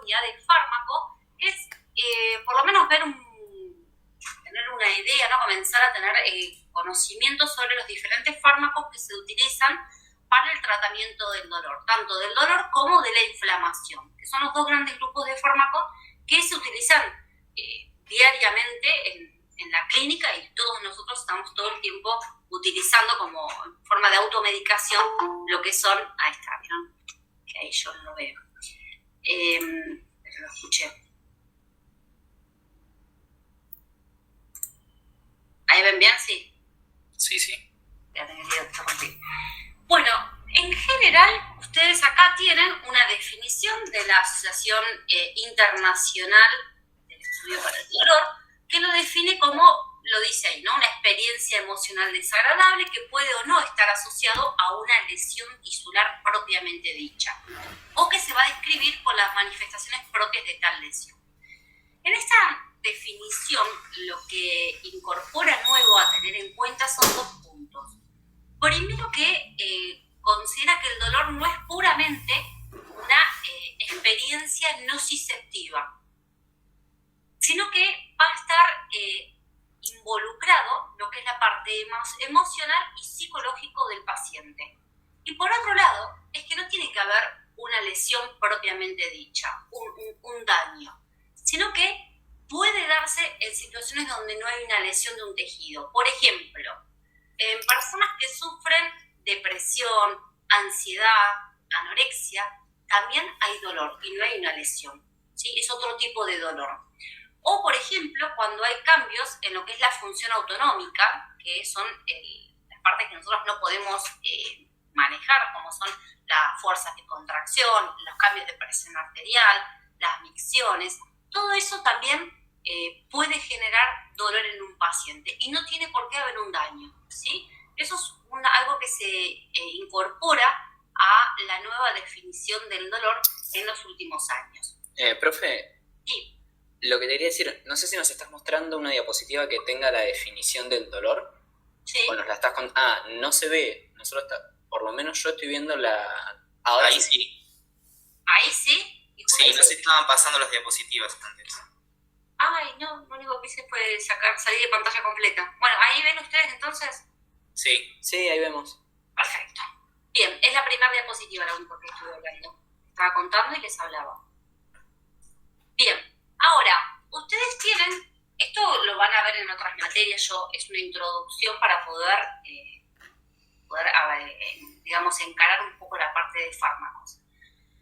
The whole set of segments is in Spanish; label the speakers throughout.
Speaker 1: unidad de fármaco, es por lo menos tener una idea, ¿no? Comenzar a tener conocimiento sobre los diferentes fármacos que se utilizan para el tratamiento del dolor, tanto del dolor como de la inflamación, que son los dos grandes grupos de fármacos que se utilizan diariamente en la clínica, y todos nosotros estamos todo el tiempo utilizando como forma de automedicación lo que son, ahí está, ¿vieron? Que ahí yo lo veo. Pero lo escuché. ¿Ahí ven bien? Sí.
Speaker 2: Sí.
Speaker 1: Bueno, en general, ustedes acá tienen una definición de la Asociación Internacional del Estudio para el Dolor, que lo define como, lo dice ahí, ¿no? Una experiencia emocional desagradable que puede o no estar asociado a una lesión tisular propiamente dicha, o que se va a describir por las manifestaciones propias de tal lesión. En esta definición, lo que incorpora nuevo a tener en cuenta son dos puntos. Primero, que considera que el dolor no es puramente una experiencia nociceptiva, sino que va a estar involucrado lo que es la parte más emocional y psicológico del paciente. Y por otro lado, es que no tiene que haber una lesión propiamente dicha, un daño, sino que puede darse en situaciones donde no hay una lesión de un tejido. Por ejemplo, en personas que sufren depresión, ansiedad, anorexia, también hay dolor y no hay una lesión, ¿sí? Es otro tipo de dolor. O, por ejemplo, cuando hay cambios en lo que es la función autonómica, que son las partes que nosotros no podemos manejar, como son las fuerzas de contracción, los cambios de presión arterial, las micciones. Todo eso también puede generar dolor en un paciente y no tiene por qué haber un daño, ¿sí? Eso es algo que se incorpora a la nueva definición del dolor en los últimos años.
Speaker 2: Profe.
Speaker 1: Sí.
Speaker 2: Lo que te quería decir, no sé si nos estás mostrando una diapositiva que tenga la definición del dolor.
Speaker 1: Sí.
Speaker 2: O nos la estás contando. No se ve. Nosotros por lo menos yo estoy viendo la... Ahora
Speaker 3: ahí sí.
Speaker 1: ¿Ahí sí?
Speaker 3: Sí, no se estaban pasando las diapositivas antes.
Speaker 1: Ay, no, lo único que hice fue salir de pantalla completa. Bueno, ¿ahí ven ustedes entonces?
Speaker 3: Sí.
Speaker 2: Sí, ahí vemos.
Speaker 1: Perfecto. Bien, es la primera diapositiva la única que estuve hablando. Estaba contando y les hablaba. Bien. Ahora, ustedes tienen, esto lo van a ver en otras materias, es una introducción para poder digamos, encarar un poco la parte de fármacos.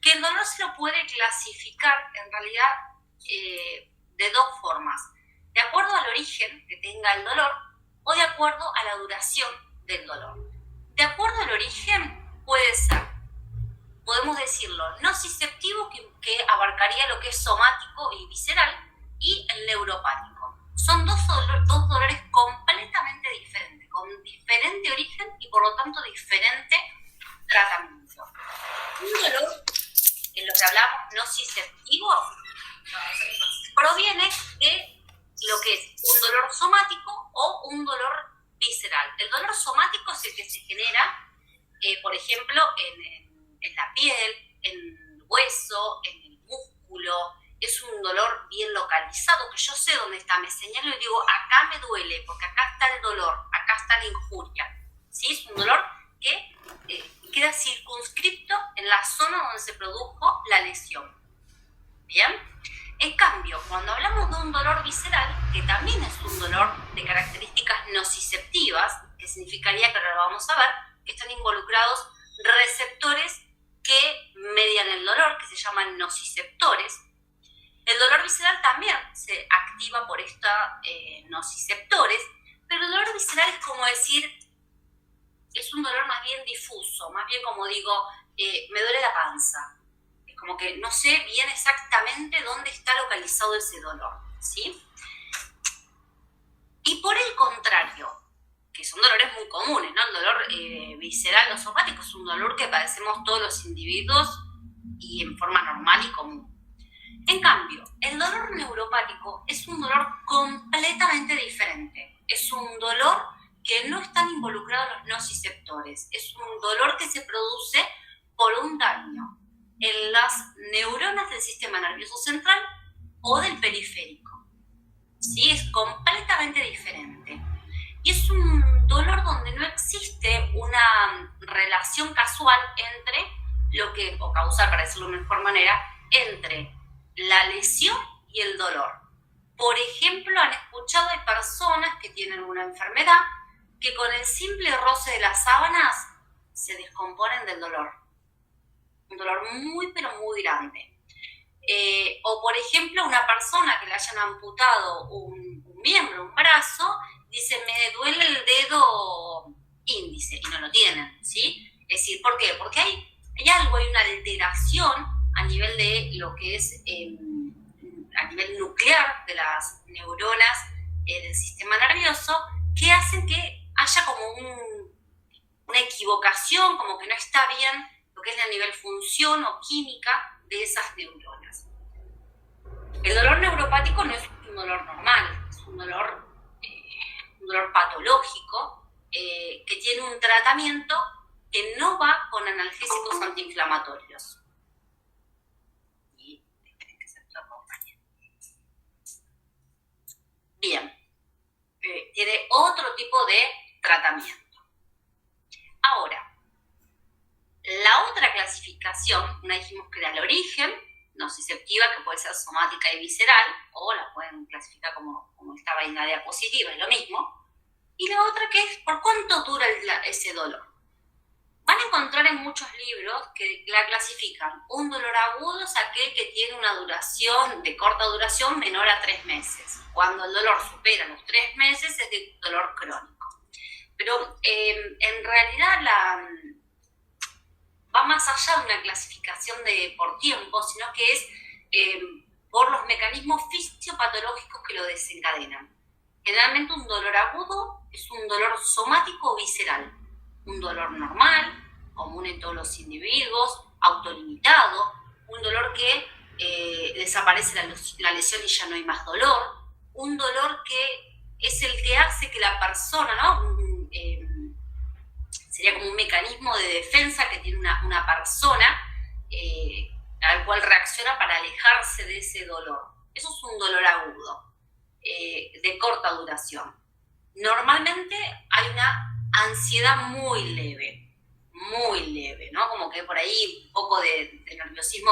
Speaker 1: Que el dolor se lo puede clasificar, en realidad, de dos formas. De acuerdo al origen que tenga el dolor o de acuerdo a la duración del dolor. De acuerdo al origen puede ser, podemos decirlo, nociceptivo, que abarcaría lo que es somático y visceral, y el neuropático. Son dos dolores completamente diferentes, con diferente origen y por lo tanto diferente tratamiento. Un dolor, en lo que hablamos nociceptivo, proviene de lo que es un dolor somático o un dolor visceral. El dolor somático es el que se genera, por ejemplo, en la piel, en el hueso, en el músculo. Es un dolor bien localizado, que yo sé dónde está, me señalo y digo, acá me duele, porque acá está el dolor, acá está la injuria. ¿Sí? Es un dolor que queda circunscripto en la zona donde se produjo la lesión. ¿Bien? En cambio, cuando hablamos de un dolor visceral, que también es un dolor de características nociceptivas, que significaría que ahora lo vamos a ver, que están involucrados receptores que median el dolor, que se llaman nociceptores. El dolor visceral también se activa por estos nociceptores, pero el dolor visceral es como decir, es un dolor más bien difuso, más bien como digo, me duele la panza. Es como que no sé bien exactamente dónde está localizado ese dolor, ¿sí? Y por el contrario, que son dolores muy comunes, ¿no? El dolor visceral o somático es un dolor que padecemos todos los individuos y en forma normal y común. En cambio, el dolor neuropático es un dolor completamente diferente. Es un dolor que no están involucrados los nociceptores. Es un dolor que se produce por un daño en las neuronas del sistema nervioso central o del periférico. ¿Sí? Es completamente diferente. Y es un dolor donde no existe una relación casual entre o causal, para decirlo de mejor manera, entre la lesión y el dolor. Por ejemplo, han escuchado de personas que tienen una enfermedad que con el simple roce de las sábanas se descomponen del dolor. Un dolor muy, pero muy grande. O por ejemplo, una persona que le hayan amputado un miembro, un brazo, dice, me duele el dedo índice, y no lo tienen, ¿sí? Es decir, ¿por qué? Porque hay algo, hay una alteración a nivel de lo que es, a nivel nuclear de las neuronas del sistema nervioso, que hacen que haya como una equivocación, como que no está bien lo que es a nivel función o química de esas neuronas. El dolor neuropático no es un dolor normal, es un dolor patológico que tiene un tratamiento que no va con analgésicos antiinflamatorios. Bien, tiene otro tipo de tratamiento. Ahora, la otra clasificación, una dijimos que era el origen, nociceptiva, que puede ser somática y visceral, o la pueden clasificar como estaba en la diapositiva, es lo mismo. Y la otra que es por cuánto dura ese dolor. Van a encontrar en muchos libros que la clasifican. Un dolor agudo es aquel que tiene una duración, de corta duración, menor a 3 meses. Cuando el dolor supera los 3 meses es de dolor crónico. Pero en realidad va más allá de una clasificación por tiempo, sino que es por los mecanismos fisiopatológicos que lo desencadenan. Generalmente un dolor agudo es un dolor somático o visceral, un dolor normal, común en todos los individuos, autolimitado, un dolor que desaparece la lesión y ya no hay más dolor, un dolor que es el que hace que la persona, ¿no? Sería como un mecanismo de defensa que tiene una persona al cual reacciona para alejarse de ese dolor. Eso es un dolor agudo, de corta duración. Normalmente hay una ansiedad muy leve, ¿no? Como que por ahí un poco de nerviosismo,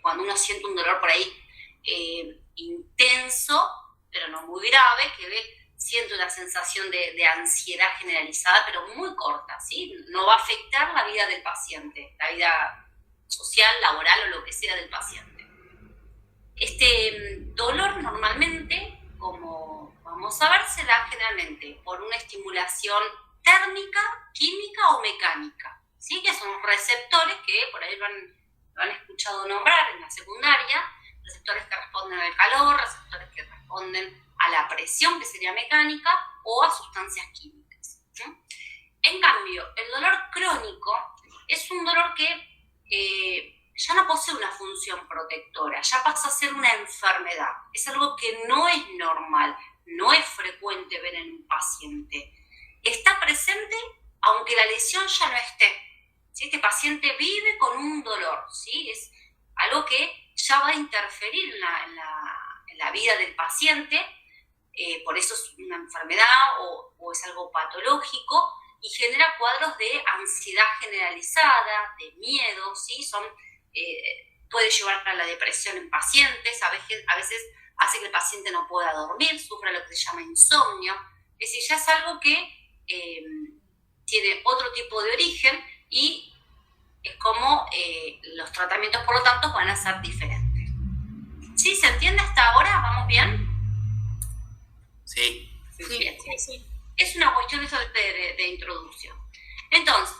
Speaker 1: cuando uno siente un dolor por ahí intenso, pero no muy grave, que siente una sensación de ansiedad generalizada, pero muy corta, ¿sí? No va a afectar la vida del paciente, la vida social, laboral o lo que sea del paciente. Este dolor normalmente, como vamos a ver, se da generalmente por una estimulación térmica, química o mecánica, ¿sí? Que son receptores que por ahí lo han escuchado nombrar en la secundaria, receptores que responden al calor, receptores que responden a la presión, que sería mecánica, o a sustancias químicas, ¿sí? En cambio, el dolor crónico es un dolor que ya no posee una función protectora, ya pasa a ser una enfermedad. Es algo que no es normal, no es frecuente ver en un paciente. Está presente aunque la lesión ya no esté, ¿sí? Este paciente vive con un dolor, ¿sí? Es algo que ya va a interferir en la vida del paciente, por eso es una enfermedad o es algo patológico y genera cuadros de ansiedad generalizada, de miedo, ¿sí? Puede llevar a la depresión en pacientes, a veces hace que el paciente no pueda dormir, sufra lo que se llama insomnio. Es decir, ya es algo que tiene otro tipo de origen y es como los tratamientos, por lo tanto, van a ser diferentes. ¿Sí? ¿Se entiende hasta ahora? ¿Vamos bien?
Speaker 3: Sí.
Speaker 1: Bien. Sí. Es una cuestión eso de introducción. Entonces,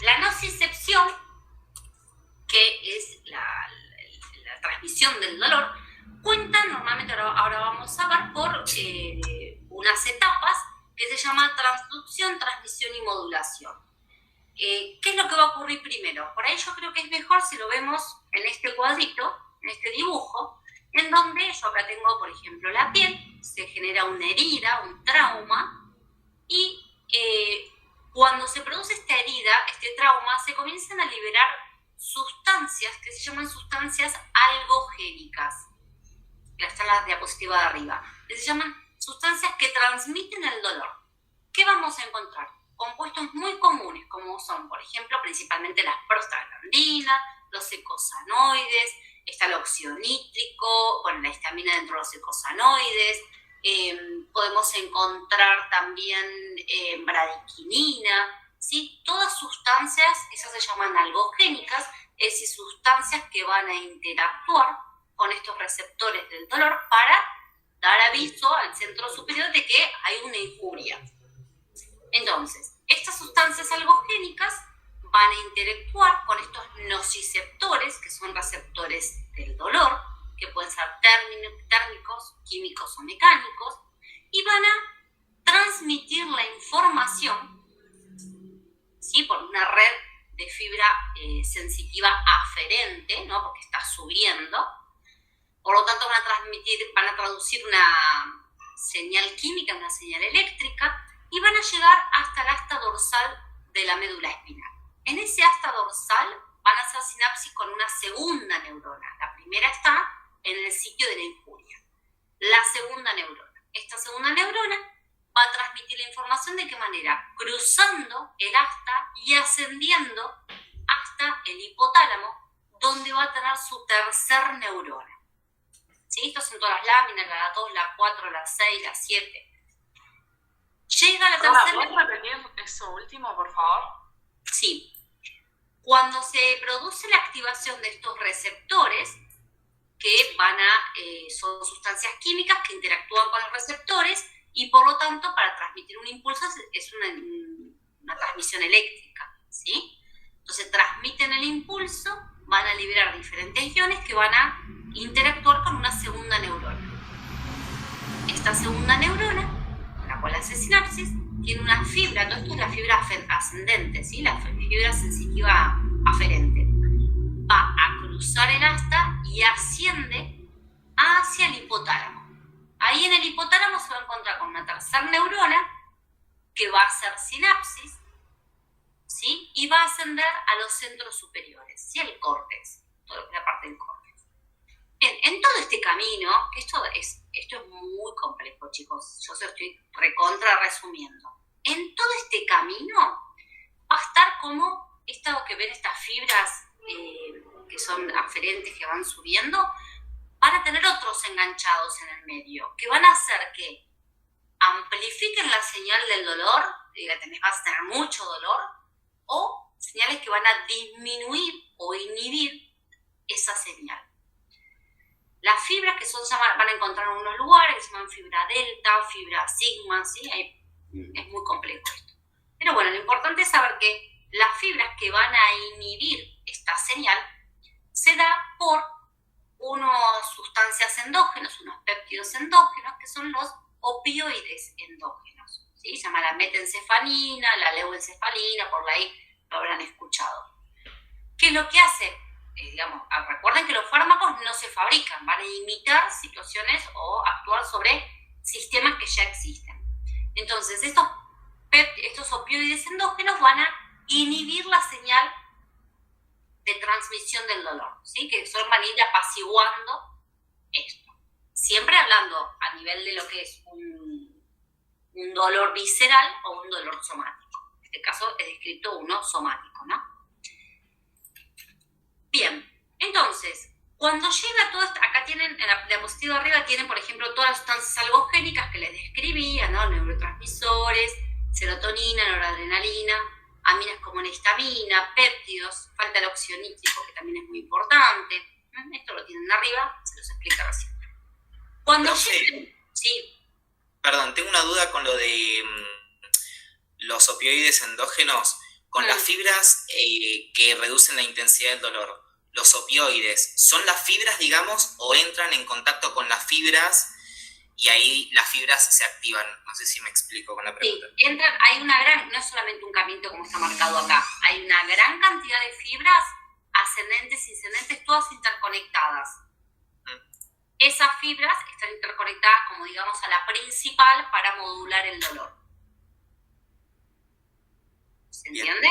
Speaker 1: la nocicepción, que es la transmisión del dolor, cuenta normalmente, ahora vamos a ver, por unas etapas que se llama transducción, transmisión y modulación. ¿Qué es lo que va a ocurrir primero? Por ahí yo creo que es mejor si lo vemos en este cuadrito, en este dibujo, en donde yo acá tengo, por ejemplo, la piel, se genera una herida, un trauma, y cuando se produce esta herida, este trauma, se comienzan a liberar sustancias que se llaman sustancias algogénicas. Está en la diapositiva de arriba. Que se llaman sustancias que transmiten el dolor. ¿Qué vamos a encontrar? Compuestos muy comunes, como son, por ejemplo, principalmente las prostaglandinas, los eicosanoides, está el óxido nítrico, bueno, la histamina dentro de los eicosanoides, podemos encontrar también bradiquinina, ¿sí? Todas sustancias, esas se llaman algogénicas, es decir, sustancias que van a interactuar con estos receptores del dolor para dar aviso al centro superior de que hay una injuria. Entonces, estas sustancias algogénicas van a interactuar con estos nociceptores, que son receptores del dolor, que pueden ser térmicos, químicos o mecánicos, y van a transmitir la información, ¿sí? Por una red de fibra sensitiva aferente, ¿no? Porque está subiendo. Por lo tanto, van a traducir una señal química, una señal eléctrica, y van a llegar hasta el asta dorsal de la médula espinal. En ese asta dorsal van a hacer sinapsis con una segunda neurona. La primera está en el sitio de la injuria. La segunda neurona. Esta segunda neurona va a transmitir la información de qué manera, cruzando el asta y ascendiendo hasta el hipotálamo, donde va a tener su tercer neurona. ¿Sí? Estos son todas las láminas, la 2, la 4, la 6, la 7. Llega la tercera.
Speaker 4: ¿Puedes repetir eso último, por favor?
Speaker 1: Sí. Cuando se produce la activación de estos receptores, que son sustancias químicas que interactúan con los receptores y por lo tanto para transmitir un impulso es una transmisión eléctrica, ¿sí? Entonces transmiten el impulso, van a liberar diferentes iones que van a interactuar con una segunda neurona. Esta segunda neurona, con la cual hace sinapsis, tiene una fibra, todo esto es la fibra ascendente, ¿sí? La fibra sensitiva aferente. Va a cruzar el asta y asciende hacia el hipotálamo. Ahí en el hipotálamo se va a encontrar con una tercera neurona que va a hacer sinapsis, ¿sí? Y va a ascender a los centros superiores, ¿sí? El córtex, toda la parte del córtex. Bien, en todo este camino, que esto es muy complejo, chicos, yo se lo estoy resumiendo. En todo este camino va a estar como esto que ven, estas fibras que son aferentes, que van subiendo, van a tener otros enganchados en el medio, que van a hacer que amplifiquen la señal del dolor, vas a tener mucho dolor, o señales que van a disminuir o inhibir esa señal. Las fibras que van a encontrar en unos lugares que se llaman fibra delta, fibra sigma, ¿sí? Es muy complejo esto. Pero bueno, lo importante es saber que las fibras que van a inhibir esta señal se da por unas sustancias endógenas, unos péptidos endógenos, que son los opioides endógenos, ¿sí? Se llama la metencefalina, la leuencefalina, por ahí lo habrán escuchado. ¿Qué es lo que hace? Recuerden que los fármacos no se fabrican, van a imitar situaciones o actuar sobre sistemas que ya existen. Entonces, estos opioides endógenos van a inhibir la señal de transmisión del dolor, ¿sí? Que van a ir apaciguando esto. Siempre hablando a nivel de lo que es un dolor visceral o un dolor somático. En este caso he descrito uno somático, ¿no? Bien, entonces, cuando llega todo esto, acá tienen, en la diapositiva de arriba tienen, por ejemplo, todas las sustancias algogénicas que les describía, ¿no? Neurotransmisores, serotonina, noradrenalina, aminas como la histamina, péptidos, falta el óxido nítrico, que también es muy importante. Esto lo tienen arriba, se los explica recién. Cuando lleguen... Sí.
Speaker 3: Perdón, tengo una duda con lo de los opioides endógenos. Con las fibras que reducen la intensidad del dolor, ¿los opioides son las fibras, digamos, o entran en contacto con las fibras y ahí las fibras se activan? No sé si me explico con la pregunta.
Speaker 1: Sí, no es solamente un caminito como está marcado acá, hay una gran cantidad de fibras ascendentes y descendentes, todas interconectadas. Esas fibras están interconectadas, como digamos, a la principal para modular el dolor. ¿Se entiende?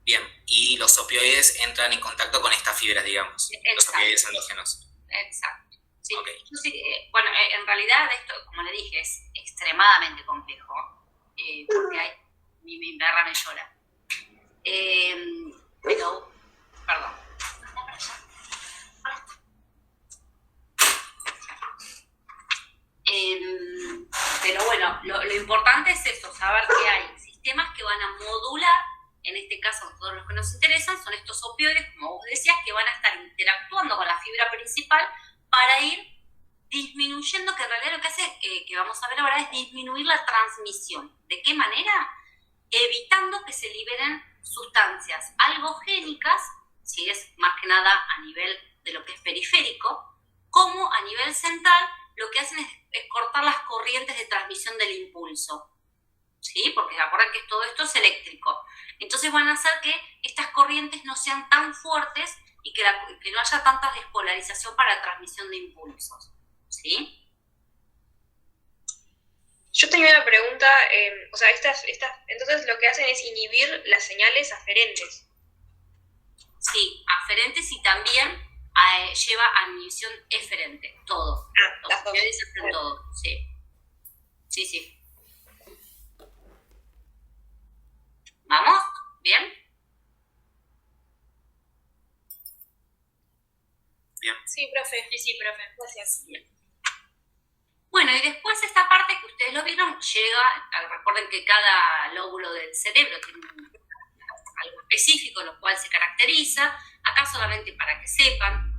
Speaker 3: Bien. y los opioides entran en contacto con estas fibras, digamos, los
Speaker 1: Exacto.
Speaker 3: opioides endógenos.
Speaker 1: Exacto. Sí.
Speaker 3: Ok.
Speaker 1: Yo sí, bueno, en realidad esto, como le dije, es extremadamente complejo, porque hay, mi perra me llora. Pero, perdón. Pero bueno, lo importante es eso, saber que hay sistemas que van a modular, en este caso todos los que nos interesan, son estos opioides, como vos decías, que van a estar interactuando con la fibra principal para ir disminuyendo, que en realidad lo que hace, que vamos a ver ahora, es disminuir la transmisión. ¿De qué manera? Evitando que se liberen sustancias algogénicas, si es más que nada a nivel de lo que es periférico, como a nivel central, lo que hacen es cortar las corrientes de transmisión del impulso, ¿sí? Porque acuérdense que todo esto es eléctrico. Entonces van a hacer que estas corrientes no sean tan fuertes y que no haya tanta despolarización para la transmisión de impulsos, ¿sí?
Speaker 5: Yo tenía una pregunta, o sea, entonces lo que hacen es inhibir las señales aferentes.
Speaker 1: Sí, aferentes y también lleva a inhibición eferente, todo.
Speaker 5: Las dos.
Speaker 1: Opioides hacen todo, sí. Sí, sí. ¿Vamos? ¿Bien?
Speaker 3: Bien.
Speaker 5: Sí, profe. Sí, profe. Gracias.
Speaker 1: Bien. Bueno, y después esta parte que ustedes lo vieron llega, recuerden que cada lóbulo del cerebro tiene algo específico, lo cual se caracteriza. Acá solamente para que sepan,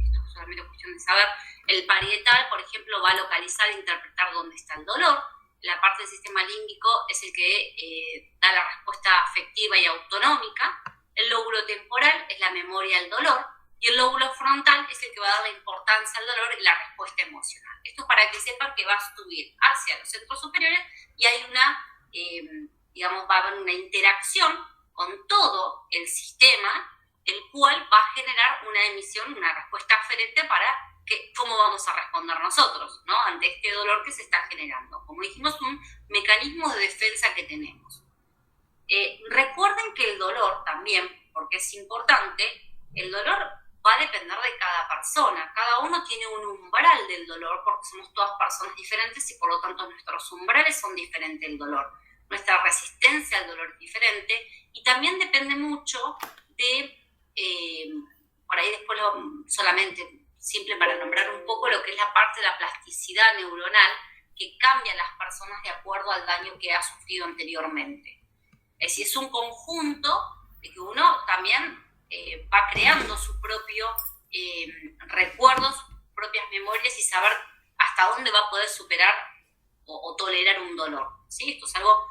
Speaker 1: esto es solamente cuestión de saber, el parietal, por ejemplo, va a localizar e interpretar dónde está el dolor. La parte del sistema límbico es el que da la respuesta afectiva y autonómica. El lóbulo temporal es la memoria del dolor. Y el lóbulo frontal es el que va a dar la importancia al dolor y la respuesta emocional. Esto es para que sepan que va a subir hacia los centros superiores y hay va a haber una interacción con todo el sistema, el cual va a generar una emisión, una respuesta aferente para cómo vamos a responder nosotros, ¿no? Ante este dolor que se está generando. Como dijimos, un mecanismo de defensa que tenemos. Recuerden que el dolor también, porque es importante, el dolor va a depender de cada persona. Cada uno tiene un umbral del dolor porque somos todas personas diferentes y por lo tanto nuestros umbrales son diferentes del dolor. Nuestra resistencia al dolor es diferente y también depende mucho de, por ahí después solamente simple para nombrar un poco lo que es la parte de la plasticidad neuronal que cambia a las personas de acuerdo al daño que ha sufrido anteriormente. Es decir, es un conjunto de que uno también va creando su propio recuerdo, sus propias memorias y saber hasta dónde va a poder superar o tolerar un dolor, ¿sí? Esto es algo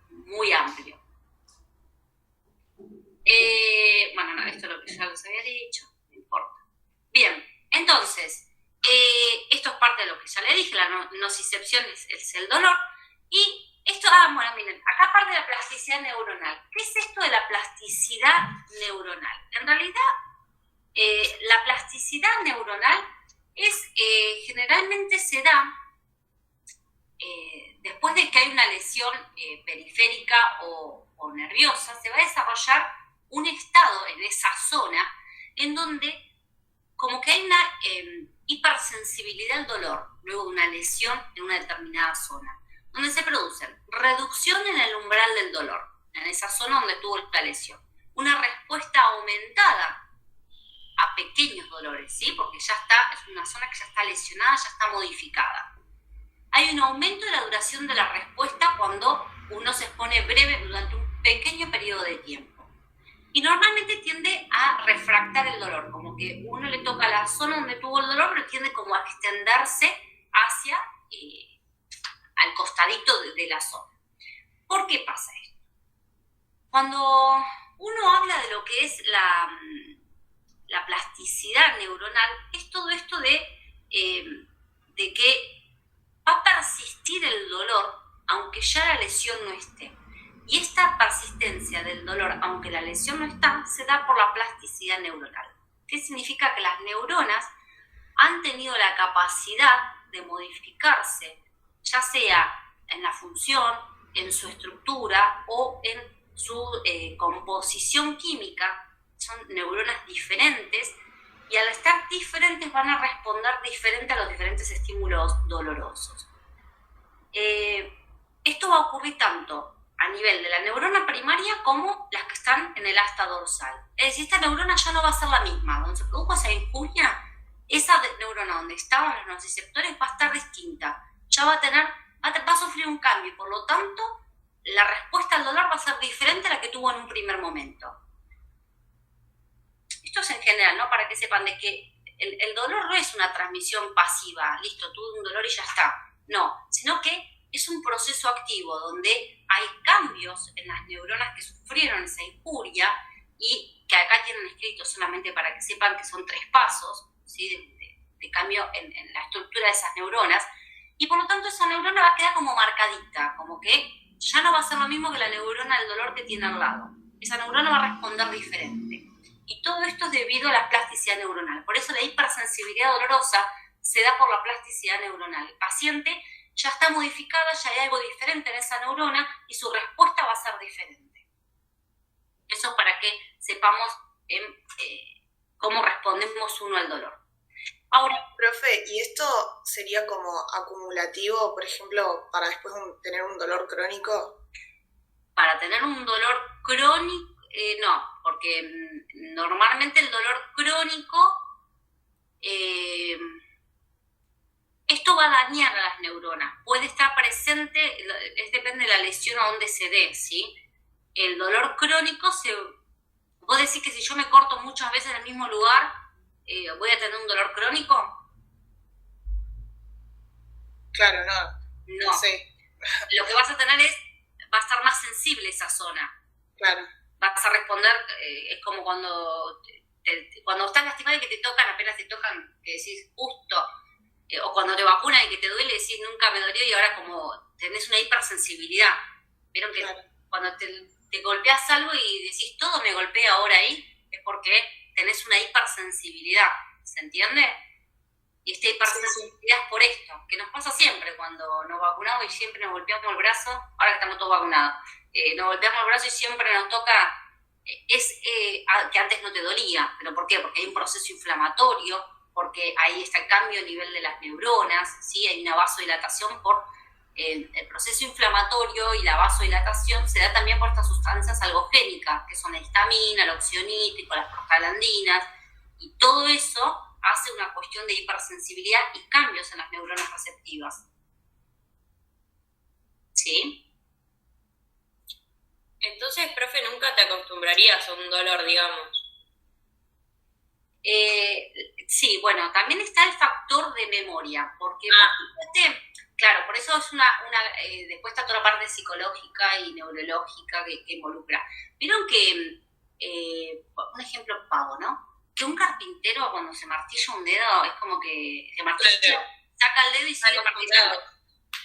Speaker 1: muy amplio. Bueno, no, esto es lo que ya les había dicho, no importa. Bien, entonces, esto es parte de lo que ya le dije, la nocicepción es el dolor y esto, bueno, miren, acá parte de la plasticidad neuronal. ¿Qué es esto de la plasticidad neuronal? En realidad, la plasticidad neuronal generalmente se da después de que hay una lesión periférica o nerviosa, se va a desarrollar un estado en esa zona en donde como que hay una hipersensibilidad al dolor luego de una lesión en una determinada zona, donde se producen reducción en el umbral del dolor, en esa zona donde tuvo la lesión, una respuesta aumentada a pequeños dolores, ¿sí? Porque ya está, es una zona que ya está lesionada, ya está modificada. Hay un aumento de la duración de la respuesta cuando uno se expone breve durante un pequeño periodo de tiempo. Y normalmente tiende a refractar el dolor, como que uno le toca la zona donde tuvo el dolor, pero tiende como a extenderse hacia al costadito de la zona. ¿Por qué pasa esto? Cuando uno habla de lo que es la plasticidad neuronal, es todo esto de que va a persistir el dolor aunque ya la lesión no esté. Y esta persistencia del dolor, aunque la lesión no está, se da por la plasticidad neuronal. ¿Qué significa? Que las neuronas han tenido la capacidad de modificarse, ya sea en la función, en su estructura o en su composición química, son neuronas diferentes, y al estar diferentes van a responder diferente a los diferentes estímulos dolorosos. Esto va a ocurrir tanto a nivel de la neurona primaria como las que están en el asta dorsal. Es decir, esta neurona ya no va a ser la misma. Donde se produjo esa injuria, esa neurona donde estaban los nociceptores va a estar distinta. Ya va a sufrir un cambio, y por lo tanto, la respuesta al dolor va a ser diferente a la que tuvo en un primer momento. Esto es en general, ¿no? Para que sepan de que el dolor no es una transmisión pasiva, listo, tuve un dolor y ya está. No, sino que es un proceso activo donde hay cambios en las neuronas que sufrieron esa injuria, y que acá tienen escrito solamente para que sepan que son 3 pasos, ¿sí? de cambio en la estructura de esas neuronas, y por lo tanto esa neurona va a quedar como marcadita, como que ya no va a ser lo mismo que la neurona del dolor que tiene al lado. Esa neurona va a responder diferente. Y todo esto es debido a la plasticidad neuronal. Por eso la hipersensibilidad dolorosa se da por la plasticidad neuronal. El paciente ya está modificada, ya hay algo diferente en esa neurona y su respuesta va a ser diferente. Eso es para que sepamos cómo respondemos uno al dolor. Ahora,
Speaker 6: profe, ¿y esto sería como acumulativo, por ejemplo, para después tener un dolor crónico?
Speaker 1: para tener un dolor crónico, no, porque normalmente el dolor crónico, esto va a dañar a las neuronas. Puede estar presente, depende de la lesión a donde se dé, ¿sí? El dolor crónico, vos decís que si yo me corto muchas veces en el mismo lugar, ¿voy a tener un dolor crónico?
Speaker 6: Claro, no sé.
Speaker 1: Lo que vas a tener va a estar más sensible esa zona.
Speaker 6: Claro.
Speaker 1: Vas a responder, es como cuando estás lastimado y que te tocan, apenas te tocan, que decís justo, o cuando te vacunan y que te duele, decís nunca me dolió, y ahora como tenés una hipersensibilidad. Vieron que claro, cuando te golpeas algo y decís todo me golpea ahora ahí, es porque tenés una hipersensibilidad, ¿se entiende? Y esta hipersensibilidad es por esto, que nos pasa siempre cuando nos vacunamos y siempre nos golpeamos el brazo, ahora que estamos todos vacunados, nos golpeamos el brazo y siempre nos toca, que antes no te dolía. ¿Pero por qué? Porque hay un proceso inflamatorio, porque ahí está el cambio a nivel de las neuronas, ¿sí? Hay una vasodilatación por el proceso inflamatorio, y la vasodilatación se da también por estas sustancias algogénicas, que son la histamina, el oxionítrico, las prostaglandinas, y todo eso hace una cuestión de hipersensibilidad y cambios en las neuronas receptivas. ¿Sí?
Speaker 5: Entonces, profe, nunca te acostumbrarías a un dolor, digamos.
Speaker 1: Sí, bueno, también está el factor de memoria, porque fíjate, claro, por eso es después está toda la parte psicológica y neurológica que involucra. Vieron que, un ejemplo pavo, ¿no? Que un carpintero cuando se martilla un dedo es como que se martilla, saca el dedo y sigue martillando.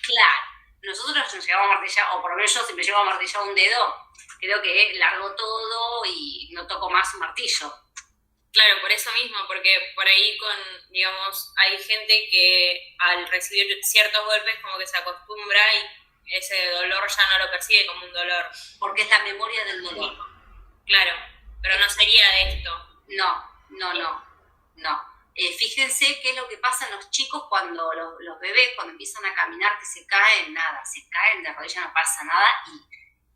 Speaker 1: Claro, nosotros nos llegamos a martillar, o por lo menos yo siempre llego a martillar un dedo, creo que largo todo y no toco más un martillo.
Speaker 5: Claro, por eso mismo, porque por ahí digamos, hay gente que al recibir ciertos golpes como que se acostumbra y ese dolor ya no lo percibe como un dolor.
Speaker 1: Porque es la memoria del dolor.
Speaker 5: Claro, pero no sería de esto.
Speaker 1: No. Fíjense qué es lo que pasa en los chicos cuando los bebés, cuando empiezan a caminar, que se caen de rodillas, no pasa nada,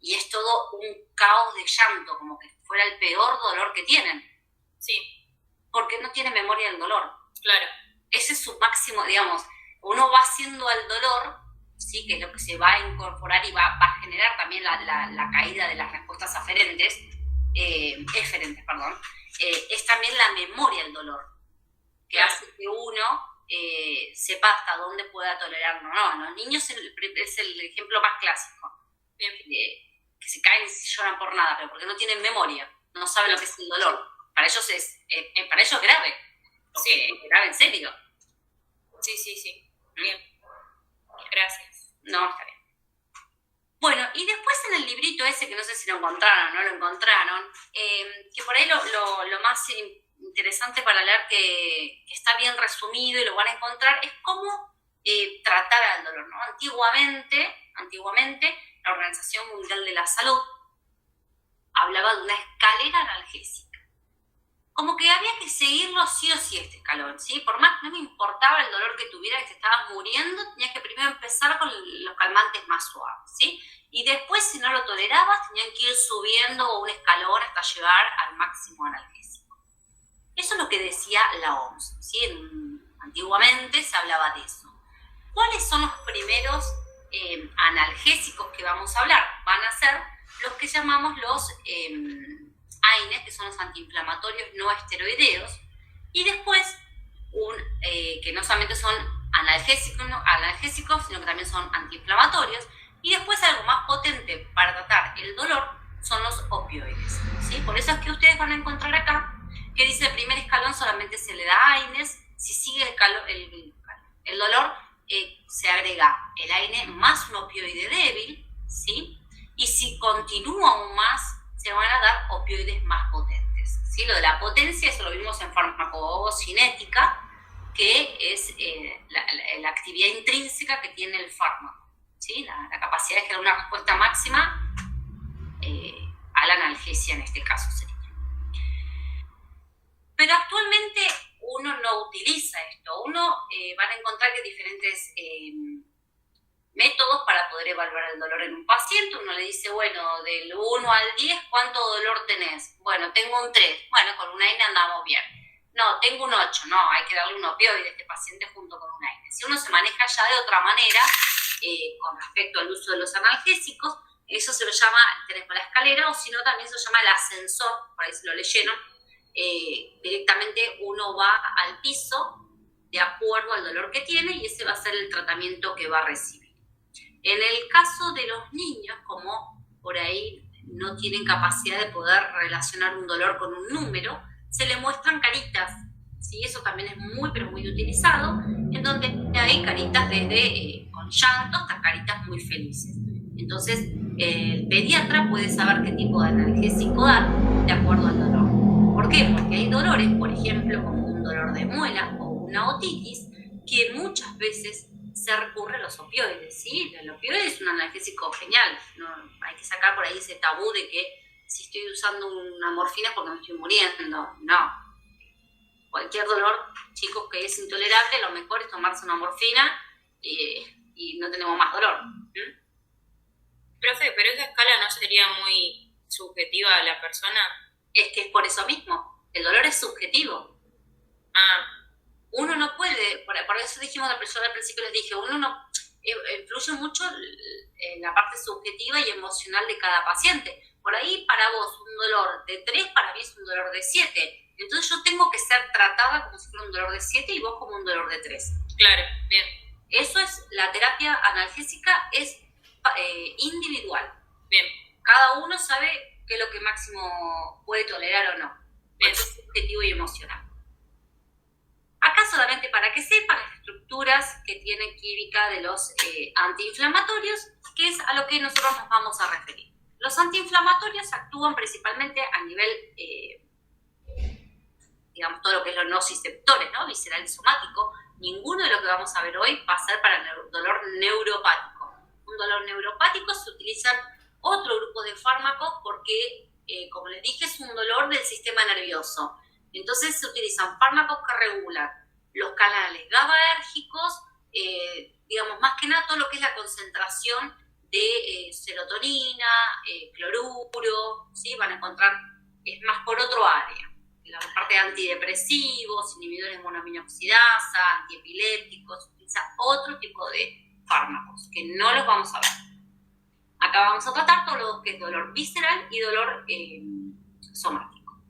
Speaker 1: y es todo un caos de llanto, como que fuera el peor dolor que tienen.
Speaker 5: Sí.
Speaker 1: Porque no tiene memoria del dolor.
Speaker 5: Claro.
Speaker 1: Ese es su máximo, digamos. Uno va haciendo al dolor, sí, que es lo que se va a incorporar y va a generar también la caída de las respuestas eferentes, es también la memoria del dolor, que hace que uno sepa hasta dónde pueda tolerarlo. No, los niños es el ejemplo más clásico. Bien. Que se caen y se lloran por nada, pero porque no tienen memoria, no saben lo que es el dolor. Para ellos es grave. Sí. Es grave en serio.
Speaker 5: Sí. Bien. Gracias.
Speaker 1: No, está bien. Bueno, y después en el librito ese, que no sé si lo encontraron o no lo encontraron, que por ahí lo más interesante para leer, que está bien resumido y lo van a encontrar, es cómo tratar al dolor, ¿no? Antiguamente, la Organización Mundial de la Salud hablaba de una escalera analgésica. Como que había que seguirlo sí o sí este escalón, ¿sí? Por más que no me importaba el dolor que tuviera, que te estabas muriendo, tenías que primero empezar con los calmantes más suaves, ¿sí? Y después, si no lo tolerabas, tenían que ir subiendo un escalón hasta llegar al máximo analgésico. Eso es lo que decía la OMS, ¿sí? Antiguamente se hablaba de eso. ¿Cuáles son los primeros analgésicos que vamos a hablar? Van a ser los que llamamos los AINES, que son los antiinflamatorios no esteroideos, y después que no solamente son analgésicos, sino que también son antiinflamatorios, y después algo más potente para tratar el dolor son los opioides, ¿sí? Por eso es que ustedes van a encontrar acá que dice el primer escalón solamente se le da AINES, si sigue el dolor se agrega el AINE más un opioide débil, ¿sí? Y si continúa aún más, se van a dar opioides más potentes, ¿sí? Lo de la potencia, eso lo vimos en farmacocinética, que es la actividad intrínseca que tiene el fármaco, ¿sí? La capacidad de generar una respuesta máxima a la analgesia en este caso sería. Pero actualmente uno no utiliza esto. Uno van a encontrar que diferentes métodos para poder evaluar el dolor en un paciente. Uno le dice, bueno, del 1 al 10, ¿cuánto dolor tenés? Bueno, tengo un 3. Bueno, con un AINE andamos bien. No, tengo un 8. No, hay que darle un opioide a este paciente junto con un AINE. Si uno se maneja ya de otra manera con respecto al uso de los analgésicos, eso se lo llama, tenemos la escalera, o si no, también se lo llama el ascensor, por ahí se lo leyeron. Directamente uno va al piso de acuerdo al dolor que tiene y ese va a ser el tratamiento que va a recibir. En el caso de los niños, como por ahí no tienen capacidad de poder relacionar un dolor con un número, se le muestran caritas, ¿sí? Eso también es muy, pero muy utilizado, en donde hay caritas desde con llanto hasta caritas muy felices. Entonces, el pediatra puede saber qué tipo de analgésico dar de acuerdo al dolor. ¿Por qué? Porque hay dolores, por ejemplo, como un dolor de muela o una otitis, que muchas veces se recurre a los opioides, ¿sí? El opioide es un analgésico genial, no, hay que sacar por ahí ese tabú de que si estoy usando una morfina es porque me estoy muriendo. No. Cualquier dolor, chicos, que es intolerable, lo mejor es tomarse una morfina y no tenemos más dolor.
Speaker 5: Profe, pero esa escala no sería muy subjetiva a la persona.
Speaker 1: Es que es por eso mismo, el dolor es subjetivo. Uno no puede, por eso dijimos al principio, les dije, uno no influye mucho en la parte subjetiva y emocional de cada paciente. Por ahí para vos un dolor de 3, para mí es un dolor de 7. Entonces yo tengo que ser tratada como si fuera un dolor de 7 y vos como un dolor de 3.
Speaker 5: Claro, bien.
Speaker 1: Eso es, la terapia analgésica es individual.
Speaker 5: Bien.
Speaker 1: Cada uno sabe qué es lo que máximo puede tolerar o no. Es subjetivo y emocional. Acá solamente para que sepan las estructuras que tiene química de los antiinflamatorios, que es a lo que nosotros nos vamos a referir. Los antiinflamatorios actúan principalmente a nivel, digamos, todo lo que es los nociceptores, ¿no? Visceral y somático. Ninguno de lo que vamos a ver hoy va a ser para el dolor neuropático. Un dolor neuropático se utilizan otro grupo de fármacos porque, como les dije, es un dolor del sistema nervioso. Entonces se utilizan fármacos que regulan los canales GABAérgicos, digamos, más que nada todo lo que es la concentración de serotonina, cloruro, ¿sí? Van a encontrar, es más por otro área. La parte de antidepresivos, inhibidores de monoaminoxidasa, antiepilépticos, se utiliza otro tipo de fármacos que no los vamos a ver. Acá vamos a tratar todo lo que es dolor visceral y dolor somático.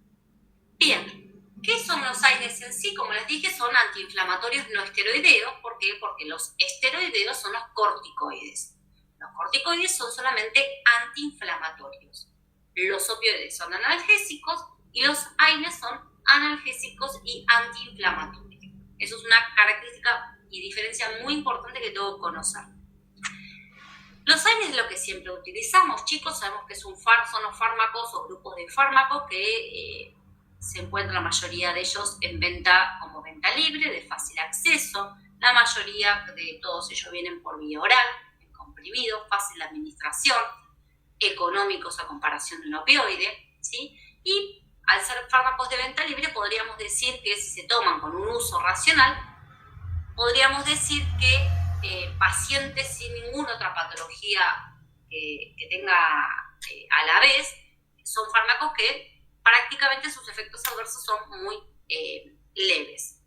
Speaker 1: Bien. ¿Qué son los AINES en sí? Como les dije, son antiinflamatorios no esteroideos. ¿Por qué? Porque los esteroideos son los corticoides. Los corticoides son solamente antiinflamatorios. Los opioides son analgésicos y los AINES son analgésicos y antiinflamatorios. Eso es una característica y diferencia muy importante que tengo que conocer. Los AINES es lo que siempre utilizamos, chicos. Sabemos que son los fármacos o grupos de fármacos que se encuentra la mayoría de ellos en venta como venta libre, de fácil acceso. La mayoría de todos ellos vienen por vía oral, en comprimido, fácil de administración. económicos a comparación de un opioide, ¿sí? Y al ser fármacos de venta libre, podríamos decir que si se toman con un uso racional, podríamos decir que pacientes sin ninguna otra patología que tenga a la vez, son fármacos que prácticamente sus efectos adversos son muy leves.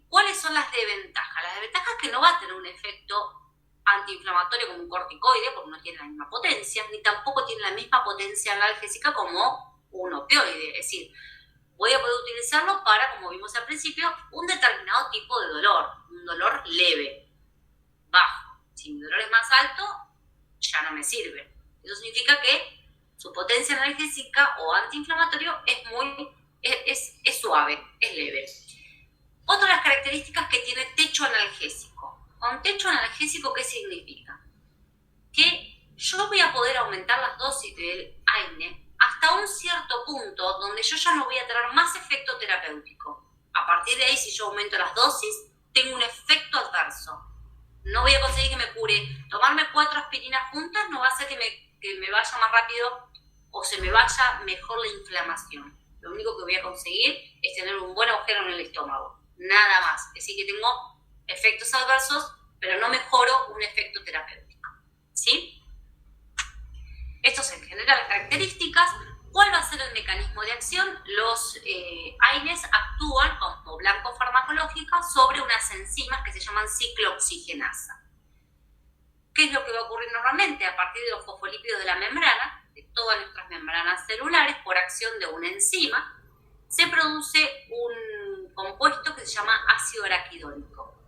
Speaker 1: ¿Cuáles son las desventajas? Las desventajas es que no va a tener un efecto antiinflamatorio como un corticoide, porque no tiene la misma potencia, ni tampoco tiene la misma potencia analgésica como un opioide. Es decir, voy a poder utilizarlo para, como vimos al principio, un determinado tipo de dolor, un dolor leve, bajo. Si mi dolor es más alto, ya no me sirve. Eso significa que su potencia analgésica o antiinflamatorio es suave, es leve. Otra de las características que tiene techo analgésico. Con techo analgésico, ¿qué significa? Que yo voy a poder aumentar las dosis del AINE hasta un cierto punto donde yo ya no voy a tener más efecto terapéutico. A partir de ahí, si yo aumento las dosis, tengo un efecto adverso. No voy a conseguir que me cure. Tomarme 4 aspirinas juntas no va a hacer que me vaya más rápido o se me vaya mejor la inflamación. Lo único que voy a conseguir es tener un buen agujero en el estómago. Nada más. Es decir, que tengo efectos adversos, pero no mejoro un efecto terapéutico. ¿Sí? Estos en general las características. ¿Cuál va a ser el mecanismo de acción? Los AINES actúan como blanco farmacológico sobre unas enzimas que se llaman ciclooxigenasa. ¿Qué es lo que va a ocurrir normalmente? A partir de los fosfolípidos de la membrana, de todas nuestras membranas celulares, por acción de una enzima, se produce un compuesto que se llama ácido araquidónico.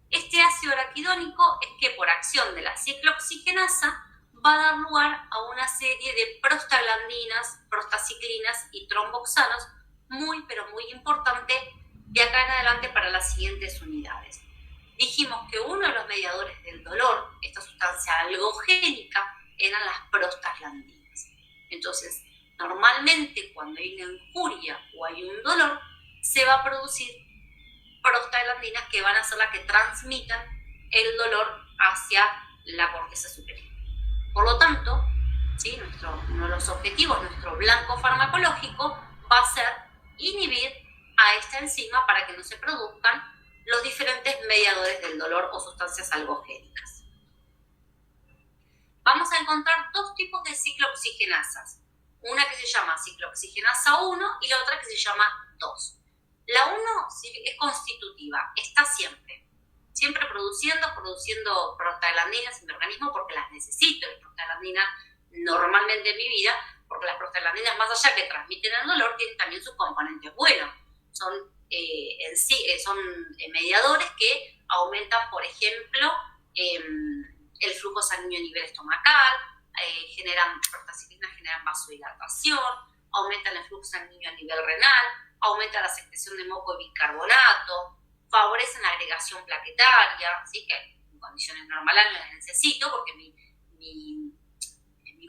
Speaker 1: Este ácido araquidónico es que por acción de la ciclooxigenasa va a dar lugar a una serie de prostaglandinas, prostaciclinas y tromboxanos muy, pero muy importante de acá en adelante para las siguientes unidades. Dijimos que uno de los mediadores del dolor, esta sustancia algogénica, eran las prostaglandinas. Entonces, normalmente cuando hay una injuria o hay un dolor, se va a producir prostaglandinas que van a ser las que transmitan el dolor hacia la corteza superior. Por lo tanto, ¿sí? Uno de los objetivos, nuestro blanco farmacológico, va a ser inhibir a esta enzima para que no se produzcan los diferentes mediadores del dolor o sustancias algogénicas. Vamos a encontrar 2 tipos de ciclooxigenasas. Una que se llama ciclooxigenasa 1 y la otra que se llama 2. La 1 es constitutiva, está siempre produciendo prostaglandinas en mi organismo porque las necesito, las prostaglandinas normalmente en mi vida, porque las prostaglandinas, más allá que transmiten el dolor, tienen también sus componentes buenos. Son mediadores que aumentan, por ejemplo, el flujo sanguíneo a nivel estomacal, prostaciclinas generan vasodilatación, aumentan el flujo sanguíneo a nivel renal, aumentan la secreción de moco y bicarbonato, favorecen la agregación plaquetaria, ¿sí? Que en condiciones normales las necesito porque mi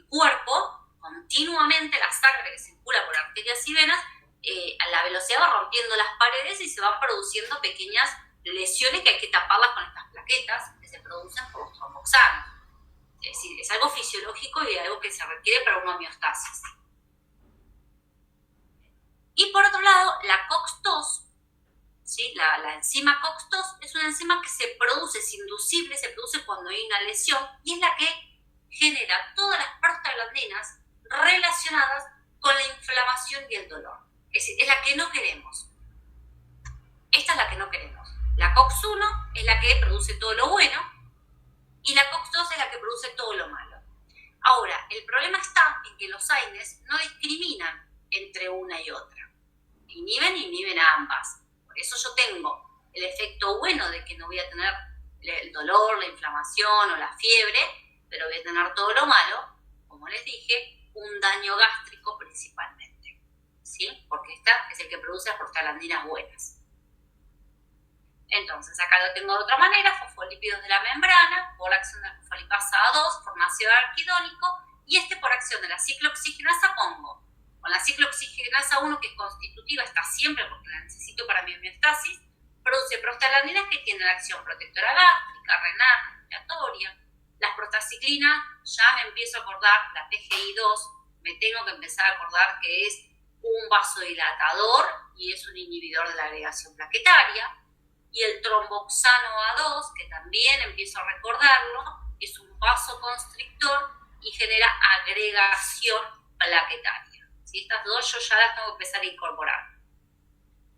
Speaker 1: cuerpo, continuamente la sangre que circula por arterias y venas, a la velocidad va rompiendo las paredes y se van produciendo pequeñas lesiones que hay que taparlas con estas plaquetas que se producen por los tromboxanos. Es decir, es algo fisiológico y algo que se requiere para una homeostasis. Y por otro lado, la COX-2, ¿sí? La enzima COX-2 es una enzima que se produce, es inducible, se produce cuando hay una lesión y es la que genera todas las prostaglandinas relacionadas con la inflamación y el dolor. Es decir, es la que no queremos. Esta es la que no queremos. La COX-1 es la que produce todo lo bueno y la COX-2 es la que produce todo lo malo. Ahora, el problema está en que los AINES no discriminan entre una y otra. Inhiben a ambas. Por eso yo tengo el efecto bueno de que no voy a tener el dolor, la inflamación o la fiebre, pero voy a tener todo lo malo, como les dije, un daño gástrico principalmente, ¿sí? Porque esta es el que produce las prostaglandinas buenas. Entonces, acá lo tengo de otra manera, fosfolípidos de la membrana, por acción de la fosfolipasa A2, forma ácido araquidónico, y por acción de la ciclooxigenasa pongo. Con la ciclooxigenasa 1, que es constitutiva, está siempre porque la necesito para mi homeostasis, produce prostaglandinas que tienen acción protectora gástrica, renal, respiratoria, Las prostaciclinas, ya me empiezo a acordar, la PGI-2, me tengo que empezar a acordar que es un vasodilatador y es un inhibidor de la agregación plaquetaria. Y el tromboxano A2, que también empiezo a recordarlo, es un vasoconstrictor y genera agregación plaquetaria. ¿Sí? Estas dos yo ya las tengo que empezar a incorporar.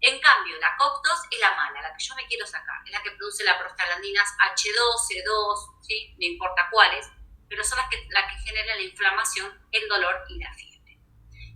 Speaker 1: En cambio, la COX-2 es la mala, la que yo me quiero sacar, es la que produce las prostaglandinas H2, C2, ¿sí? No importa cuáles, pero son las que generan la inflamación, el dolor y la fiebre.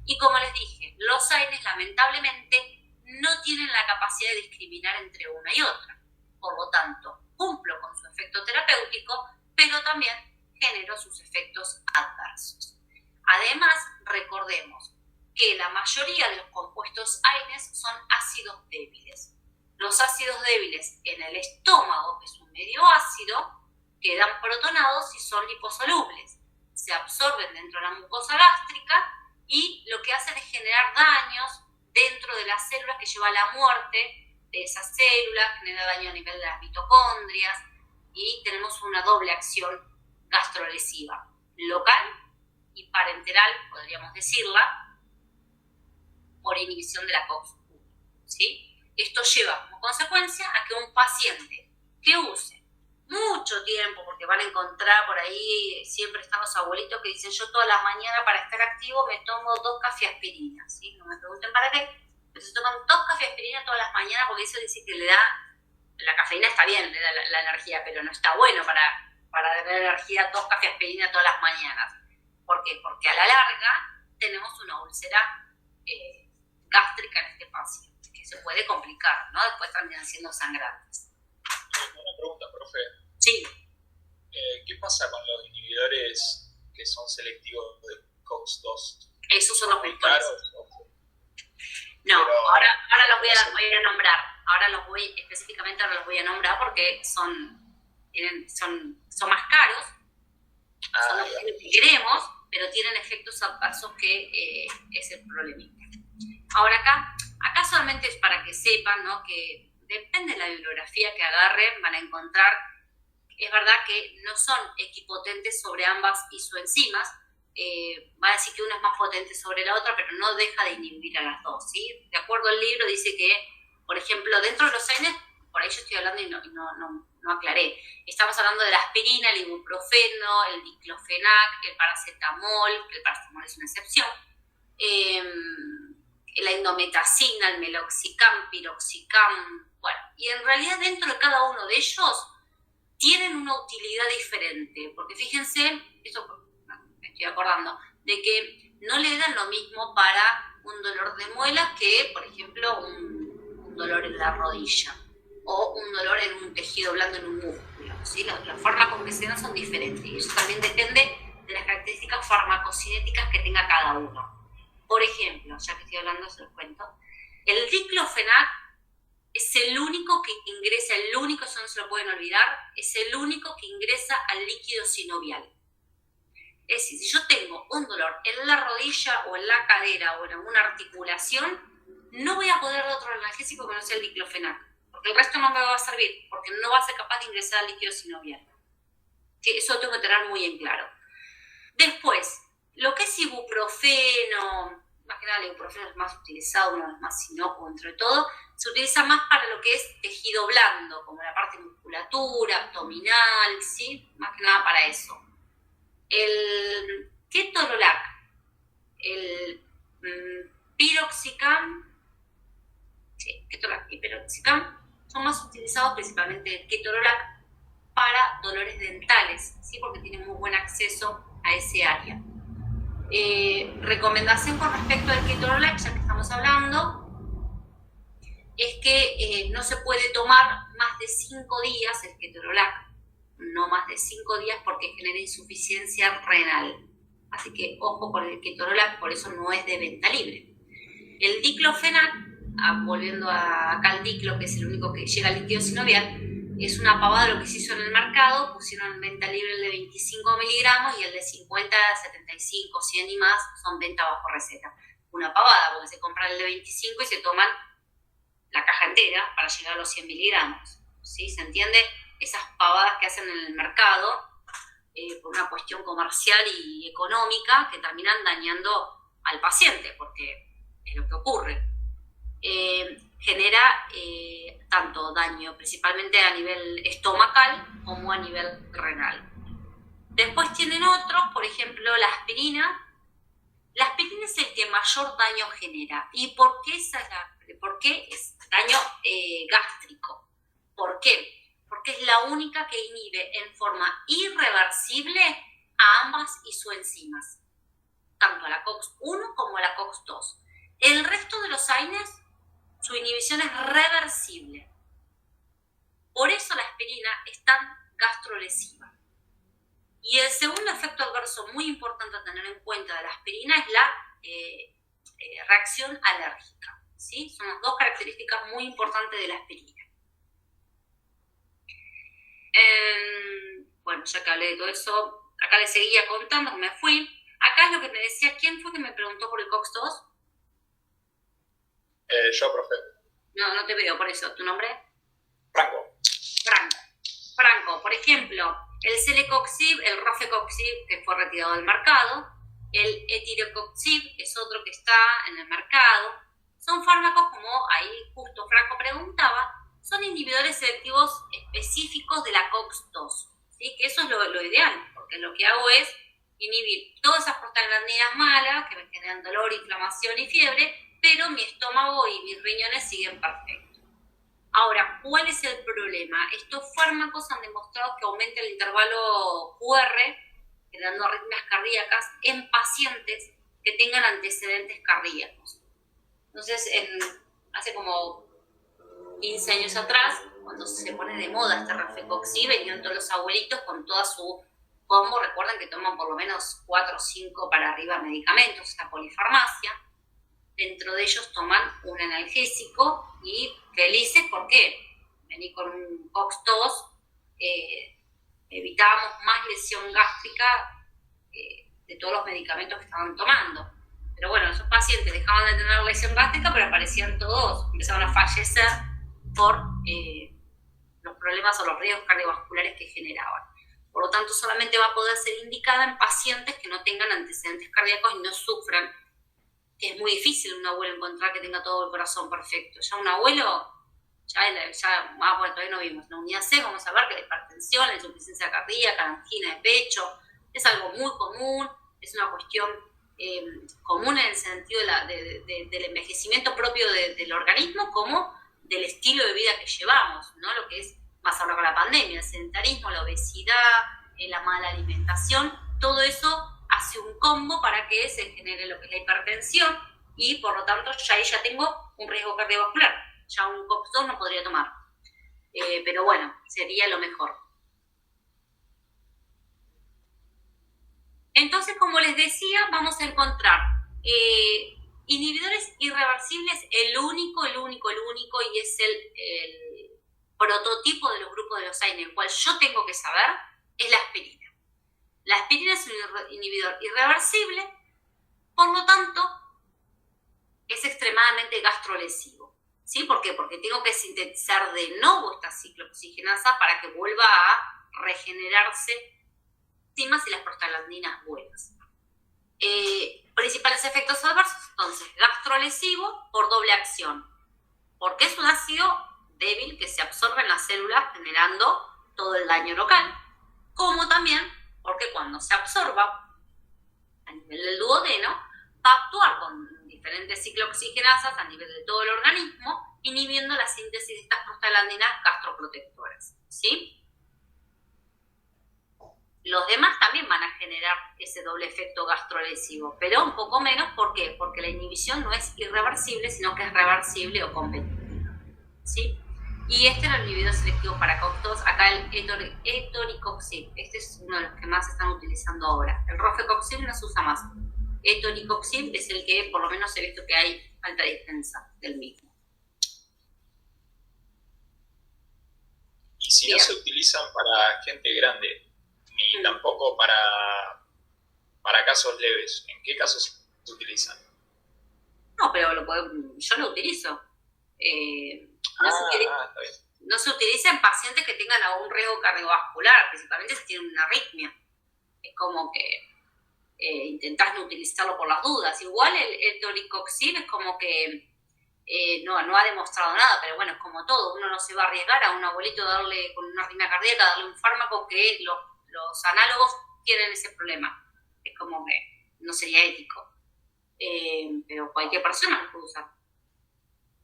Speaker 1: Y como les dije, los AINES lamentablemente no tienen la capacidad de discriminar entre una y otra. Por lo tanto, cumplo con su efecto terapéutico, pero también genero sus efectos adversos. Además, recordemos que la mayoría de los compuestos AINES son ácidos débiles. Los ácidos débiles en el estómago, que es un medio ácido, quedan protonados y son liposolubles. Se absorben dentro de la mucosa gástrica y lo que hacen es generar daños dentro de las células que lleva a la muerte de esas células, genera daño a nivel de las mitocondrias y tenemos una doble acción gastrolesiva, local y parenteral, podríamos decirla, por inhibición de la COX-1, ¿sí? Esto lleva como consecuencia a que un paciente que use mucho tiempo, porque van a encontrar por ahí, siempre están los abuelitos que dicen, yo todas las mañanas para estar activo me tomo 2 cafeaspirinas, ¿sí? No me pregunten para qué, pero se toman 2 cafeaspirinas todas las mañanas porque eso dice que le da, la cafeína está bien, le da la energía, pero no está bueno para dar energía 2 cafeaspirinas todas las mañanas. ¿Por qué? Porque a la larga tenemos una úlcera gástrica en este paciente, que se puede complicar, ¿no? Después terminan siendo sangrantes.
Speaker 7: Una pregunta, profe.
Speaker 1: Sí.
Speaker 7: ¿Qué pasa con los inhibidores que son selectivos de COX-2?
Speaker 1: Esos son los
Speaker 7: ¿Muy
Speaker 1: mejores.
Speaker 7: caros?
Speaker 1: No,
Speaker 7: Pero,
Speaker 1: ahora los voy a nombrar. Ahora los voy a nombrar porque son más caros, son los que queremos, pero tienen efectos adversos que es el problemita. Ahora acá solamente es para que sepan, ¿no? Que depende de la bibliografía que agarren, van a encontrar, es verdad que no son equipotentes sobre ambas isoenzimas, va a decir que una es más potente sobre la otra, pero no deja de inhibir a las dos, ¿sí? De acuerdo al libro dice que, por ejemplo, dentro de los AINES, por ahí yo estoy hablando y no aclaré, estamos hablando de la aspirina, el ibuprofeno, el diclofenac, el paracetamol, que el paracetamol es una excepción, la indometacina, el meloxicam, piroxicam, bueno, y en realidad dentro de cada uno de ellos tienen una utilidad diferente, porque fíjense, eso me estoy acordando, de que no le dan lo mismo para un dolor de muelas que, por ejemplo, un dolor en la rodilla o un dolor en un tejido blando en un músculo, ¿sí? Los fármacos que se dan son diferentes y eso también depende de las características farmacocinéticas que tenga cada uno. Por ejemplo, ya que estoy hablando, se los cuento, el diclofenac es el único que ingresa, eso no se lo pueden olvidar, es el único que ingresa al líquido sinovial. Es decir, si yo tengo un dolor en la rodilla o en la cadera o en alguna articulación, no voy a poder dar otro analgésico que no sea el diclofenac, porque el resto no me va a servir, porque no va a ser capaz de ingresar al líquido sinovial. Sí, eso tengo que tener muy en claro. Después, lo que es ibuprofeno, más que nada el ibuprofeno es más utilizado, uno de los más inocuos entre todo, se utiliza más para lo que es tejido blando, como la parte de musculatura, abdominal, ¿sí? Más que nada para eso. El ketorolac, el piroxicam, sí, ketorolac y piroxicam son más utilizados principalmente el ketorolac para dolores dentales, ¿sí? Porque tienen muy buen acceso a ese área. Recomendación con respecto al ketorolac, ya que estamos hablando, es que no se puede tomar más de 5 días el ketorolac, no más de 5 días porque genera insuficiencia renal. Así que ojo con el ketorolac, por eso no es de venta libre. El diclofenac, volviendo acá al diclo, que es el único que llega al líquido sinovial, es una pavada lo que se hizo en el mercado, pusieron en venta libre el de 25 miligramos y el de 50, 75, 100 y más son venta bajo receta. Una pavada, porque se compran el de 25 y se toman la caja entera para llegar a los 100 miligramos. ¿Sí? ¿Se entiende? Esas pavadas que hacen en el mercado por una cuestión comercial y económica que terminan dañando al paciente, porque es lo que ocurre. Genera tanto daño, principalmente a nivel estomacal como a nivel renal. Después tienen otros, por ejemplo, la aspirina. La aspirina es el que mayor daño genera. ¿Y por qué por qué es daño gástrico? ¿Por qué? Porque es la única que inhibe en forma irreversible a ambas isoenzimas, tanto a la COX-1 como a la COX-2. El resto de los AINES, su inhibición es reversible. Por eso la aspirina es tan gastrolesiva. Y el segundo efecto adverso muy importante a tener en cuenta de la aspirina es la reacción alérgica, ¿sí? Son las dos características muy importantes de la aspirina. Bueno, ya que hablé de todo eso, acá les seguía contando que me fui. Acá es lo que me decía, ¿quién fue que me preguntó por el COX-2?
Speaker 7: Yo, profe.
Speaker 1: No te veo, por eso. ¿Tu nombre?
Speaker 7: Franco.
Speaker 1: Franco, por ejemplo, el celecoxib, el rofecoxib, que fue retirado del mercado, el etirocoxib es otro que está en el mercado. Son fármacos, como ahí justo Franco preguntaba, son inhibidores selectivos específicos de la COX-2, ¿sí? Que eso es lo ideal, porque lo que hago es inhibir todas esas prostaglandinas malas que me generan dolor, inflamación y fiebre, pero mi estómago y mis riñones siguen perfectos. Ahora, ¿cuál es el problema? Estos fármacos han demostrado que aumenta el intervalo QR, generando arritmias cardíacas en pacientes que tengan antecedentes cardíacos. Entonces, hace como 15 años atrás, cuando se pone de moda este rofecoxib, venían todos los abuelitos con toda su combo. Recuerden que toman por lo menos 4 o 5 para arriba medicamentos, esta polifarmacia. Dentro de ellos toman un analgésico y felices porque vení con un COX-2, evitábamos más lesión gástrica de todos los medicamentos que estaban tomando. Pero bueno, esos pacientes dejaban de tener lesión gástrica, pero aparecían todos, empezaron a fallecer por los problemas o los riesgos cardiovasculares que generaban. Por lo tanto, solamente va a poder ser indicada en pacientes que no tengan antecedentes cardíacos y no sufran, que es muy difícil un abuelo encontrar que tenga todo el corazón perfecto. Ya un abuelo, bueno, todavía no vimos. En la unidad C vamos a ver que la hipertensión, la insuficiencia cardíaca, la angina de pecho, es algo muy común, es una cuestión común en el sentido del envejecimiento propio del organismo, como del estilo de vida que llevamos, ¿no? Lo que es más ahora con la pandemia, el sedentarismo, la obesidad, la mala alimentación, todo eso hace un combo para que se genere lo que es la hipertensión y por lo tanto ya tengo un riesgo cardiovascular. Ya un COX-2 no podría tomar. Pero bueno, sería lo mejor. Entonces, como les decía, vamos a encontrar inhibidores irreversibles, el único, y es el prototipo de los grupos de los AINE, el cual yo tengo que saber, es la aspirina. La aspirina es un inhibidor irreversible, por lo tanto, es extremadamente gastrolesivo. ¿Sí? ¿Por qué? Porque tengo que sintetizar de nuevo esta ciclooxigenasa para que vuelva a regenerarse enzimas y las prostaglandinas buenas. Principales efectos adversos, entonces, gastrolesivo por doble acción, porque es un ácido débil que se absorbe en las células generando todo el daño local, como también porque cuando se absorba a nivel del duodeno va a actuar con diferentes ciclooxigenasas a nivel de todo el organismo, inhibiendo la síntesis de estas prostaglandinas gastroprotectoras, ¿sí? Los demás también van a generar ese doble efecto gastrolesivo, pero un poco menos. ¿Por qué? Porque la inhibición no es irreversible, sino que es reversible o competitiva, ¿sí? Y este era el inhibidor selectivo para COX-2, acá el etoricoxib, este es uno de los que más se están utilizando ahora. El rofecoxib no se usa más. Etoricoxib es el que por lo menos he visto que hay alta defensa del mismo.
Speaker 7: Y si no se utilizan para gente grande, ni tampoco para casos leves, ¿en qué casos se utilizan?
Speaker 1: No, pero yo lo utilizo. No se utiliza en pacientes que tengan algún riesgo cardiovascular, principalmente si tienen una arritmia. es como que intentás no utilizarlo por las dudas. Igual el dolicoxib es como que no ha demostrado nada, pero bueno, es como todo, uno no se va a arriesgar a un abuelito darle con una arritmia cardíaca, darle un fármaco que los análogos tienen ese problema. Es como que no sería ético. Pero cualquier persona los puede usar.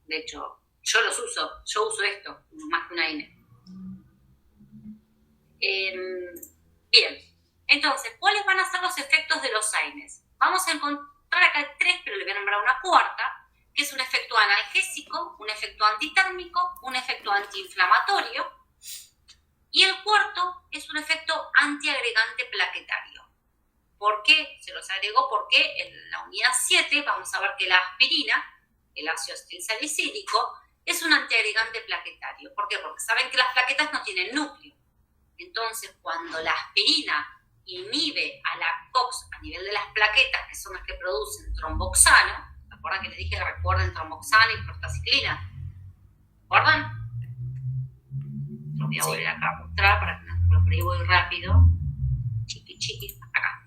Speaker 1: De hecho, yo uso esto, más que una INE. Bien, entonces, ¿cuáles van a ser los efectos de los AINES? Vamos a encontrar acá 3, pero le voy a nombrar una cuarta, que es un efecto analgésico, un efecto antitérmico, un efecto antiinflamatorio, y el cuarto es un efecto antiagregante plaquetario. ¿Por qué? Se los agrego porque en la unidad 7 vamos a ver que la aspirina, el ácido acetilsalicílico, es un antiagregante plaquetario. ¿Por qué? Porque saben que las plaquetas no tienen núcleo. Entonces, cuando la aspirina inhibe a la COX a nivel de las plaquetas, que son las que producen tromboxano, ¿se acuerdan que les dije que recuerden tromboxano y prostaciclina? ¿Recuerdan? Lo voy a volver acá a mostrar para que no lo voy rápido. Chiqui, acá.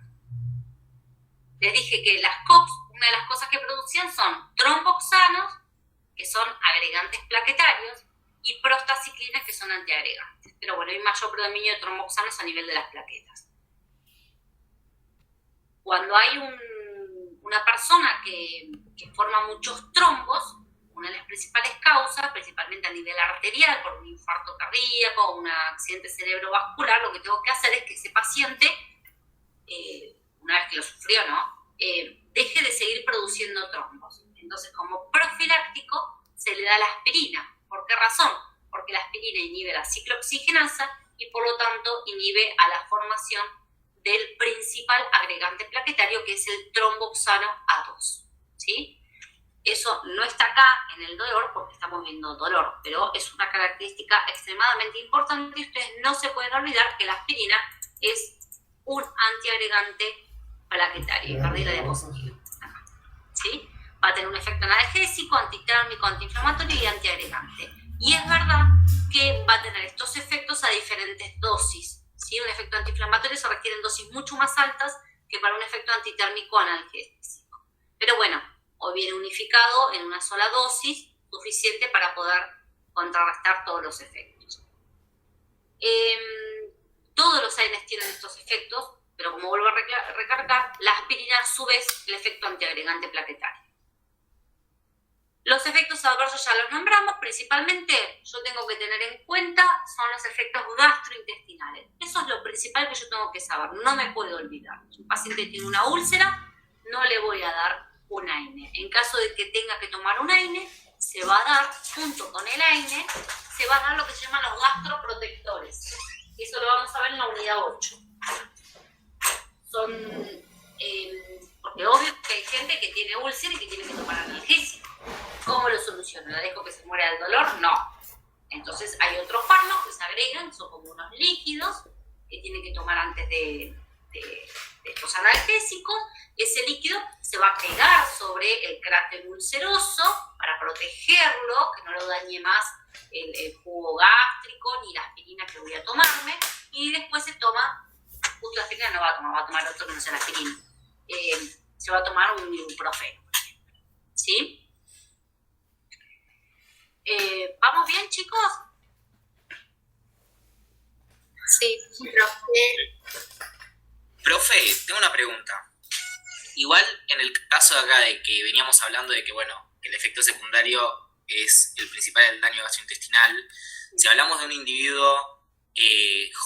Speaker 1: Les dije que las COX, una de las cosas que producían son tromboxanos, que son agregantes plaquetarios, y prostaciclinas, que son antiagregantes. Pero bueno, hay mayor predominio de tromboxanos a nivel de las plaquetas. Cuando hay una persona que forma muchos trombos, una de las principales causas, principalmente a nivel arterial, por un infarto cardíaco o un accidente cerebrovascular, lo que tengo que hacer es que ese paciente, una vez que lo sufrió, ¿no?, deje de seguir produciendo trombos. Entonces, como profiláctico, se le da la aspirina. ¿Por qué razón? Porque la aspirina inhibe la ciclooxigenasa y por lo tanto inhibe a la formación del principal agregante plaquetario, que es el tromboxano A2. ¿Sí? Eso no está acá en el dolor porque estamos viendo dolor, pero es una característica extremadamente importante y ustedes no se pueden olvidar que la aspirina es un antiagregante plaquetario. Perdí la diapositiva. ¿Sí? Va a tener un efecto analgésico, antitérmico, antiinflamatorio y antiagregante. Y es verdad que va a tener estos efectos a diferentes dosis. ¿Sí? Un efecto antiinflamatorio se requieren dosis mucho más altas que para un efecto antitérmico analgésico. Pero bueno, hoy viene unificado en una sola dosis, suficiente para poder contrarrestar todos los efectos. Todos los AINES tienen estos efectos, pero como vuelvo a recargar, la aspirina a su vez el efecto antiagregante plaquetario. Los efectos adversos ya los nombramos, principalmente yo tengo que tener en cuenta son los efectos gastrointestinales. Eso es lo principal que yo tengo que saber, no me puedo olvidar. Si un paciente tiene una úlcera, no le voy a dar un AINE. En caso de que tenga que tomar un AINE, se va a dar, junto con el AINE, se va a dar lo que se llaman los gastroprotectores. Eso lo vamos a ver en la unidad 8. Son, porque obvio que hay gente que tiene úlcera y que tiene que tomar analgésico. ¿Cómo lo soluciono? ¿La dejo que se muera del dolor? No. Entonces hay otros fármacos que se agregan, son como unos líquidos que tiene que tomar antes de estos analgésicos. Ese líquido se va a pegar sobre el cráter ulceroso para protegerlo, que no lo dañe más el jugo gástrico ni la aspirina que voy a tomarme. Y después se toma, justo la aspirina no va a tomar otro que no sea la aspirina. Se va a tomar un ibuprofeno. ¿Sí? ¿Vamos bien, chicos?
Speaker 5: Sí.
Speaker 3: Profe, tengo una pregunta. Igual en el caso de acá de que veníamos hablando de que, bueno, el efecto secundario es el principal del daño gastrointestinal, si hablamos de un individuo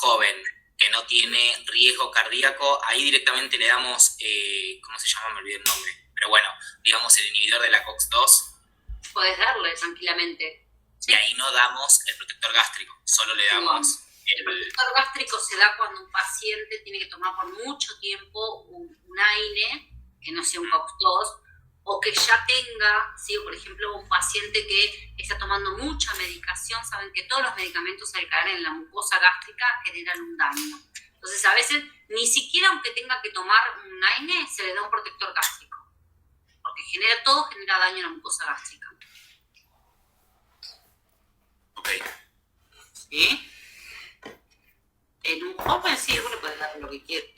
Speaker 3: joven que no tiene riesgo cardíaco, ahí directamente le damos, ¿cómo se llama? Me olvidé el nombre. Pero bueno, digamos el inhibidor de la COX-2.
Speaker 1: Podés darle tranquilamente. ¿Sí?
Speaker 3: Y ahí no damos el protector gástrico, solo le damos...
Speaker 1: El protector gástrico se da cuando un paciente tiene que tomar por mucho tiempo un AINE, que no sea un COX-2, o que ya tenga, ¿sí? Por ejemplo, un paciente que está tomando mucha medicación, saben que todos los medicamentos al caer en la mucosa gástrica generan un daño. Entonces, a veces, ni siquiera aunque tenga que tomar un AINE, se le da un protector gástrico, porque todo genera daño en la mucosa gástrica.
Speaker 3: Ok.
Speaker 1: ¿Sí? En un joven sí, uno puede dar lo que quiere.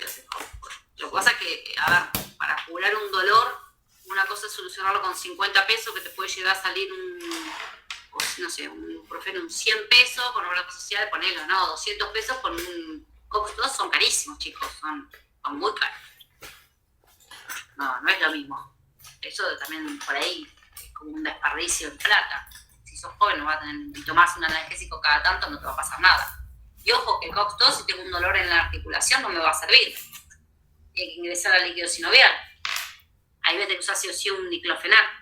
Speaker 1: que pasa es que, a ver, para curar un dolor, una cosa es solucionarlo con 50 pesos, que te puede llegar a salir un ibuprofeno, un 100 pesos, con obra social, ponelo, no, 200 pesos con un COX-2 son carísimos, chicos, son muy caros. No es lo mismo. Eso también por ahí es como un desperdicio en plata. Si sos joven no vas a tener, y tomás un analgésico cada tanto, no te va a pasar nada. Y ojo que el COX-2, si tengo un dolor en la articulación, no me va a servir. Tiene que ingresar al líquido sinovial. Ahí voy a tener que usar sí o sí un diclofenac.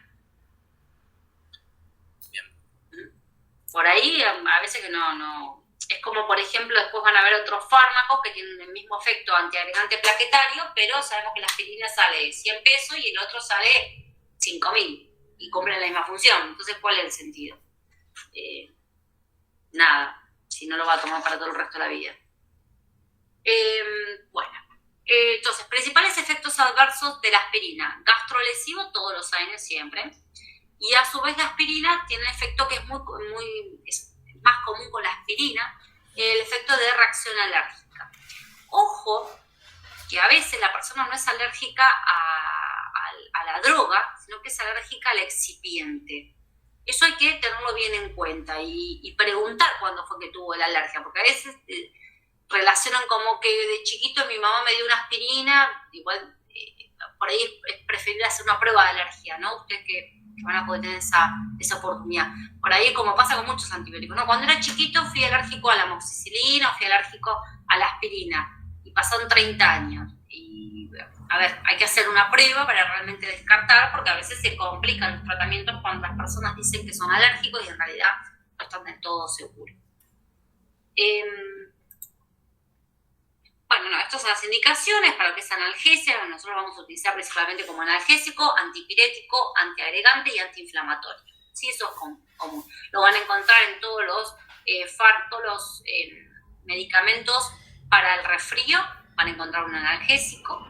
Speaker 1: Por ahí a veces que no. Es como, por ejemplo, después van a haber otros fármacos que tienen el mismo efecto antiagregante plaquetario, pero sabemos que la aspirina sale 100 pesos y el otro sale 5.000 y cumplen la misma función. Entonces, ¿cuál es el sentido? Nada, si no lo va a tomar para todo el resto de la vida. Entonces, principales efectos adversos de la aspirina. Gastrolesivo, todos los años siempre. Y a su vez la aspirina tiene un efecto que es más común con la aspirina, el efecto de reacción alérgica. Ojo, que a veces la persona no es alérgica a la droga, sino que es alérgica al excipiente. Eso hay que tenerlo bien en cuenta y preguntar cuándo fue que tuvo la alergia, porque a veces relacionan como que de chiquito mi mamá me dio una aspirina, igual por ahí es preferible hacer una prueba de alergia, ¿no? Ustedes que van a poder tener esa oportunidad. Por ahí, como pasa con muchos antibióticos, ¿no? Cuando era chiquito fui alérgico a la amoxicilina, fui alérgico a la aspirina, y pasaron 30 años. Y, a ver, hay que hacer una prueba para realmente descartar, porque a veces se complican los tratamientos cuando las personas dicen que son alérgicos y en realidad no están del todo seguros. Estas son las indicaciones para lo que es analgesia. Nosotros lo vamos a utilizar principalmente como analgésico, antipirético, antiagregante y antiinflamatorio. ¿Sí? Eso es común. Lo van a encontrar en todos los medicamentos para el resfrío. Van a encontrar un analgésico,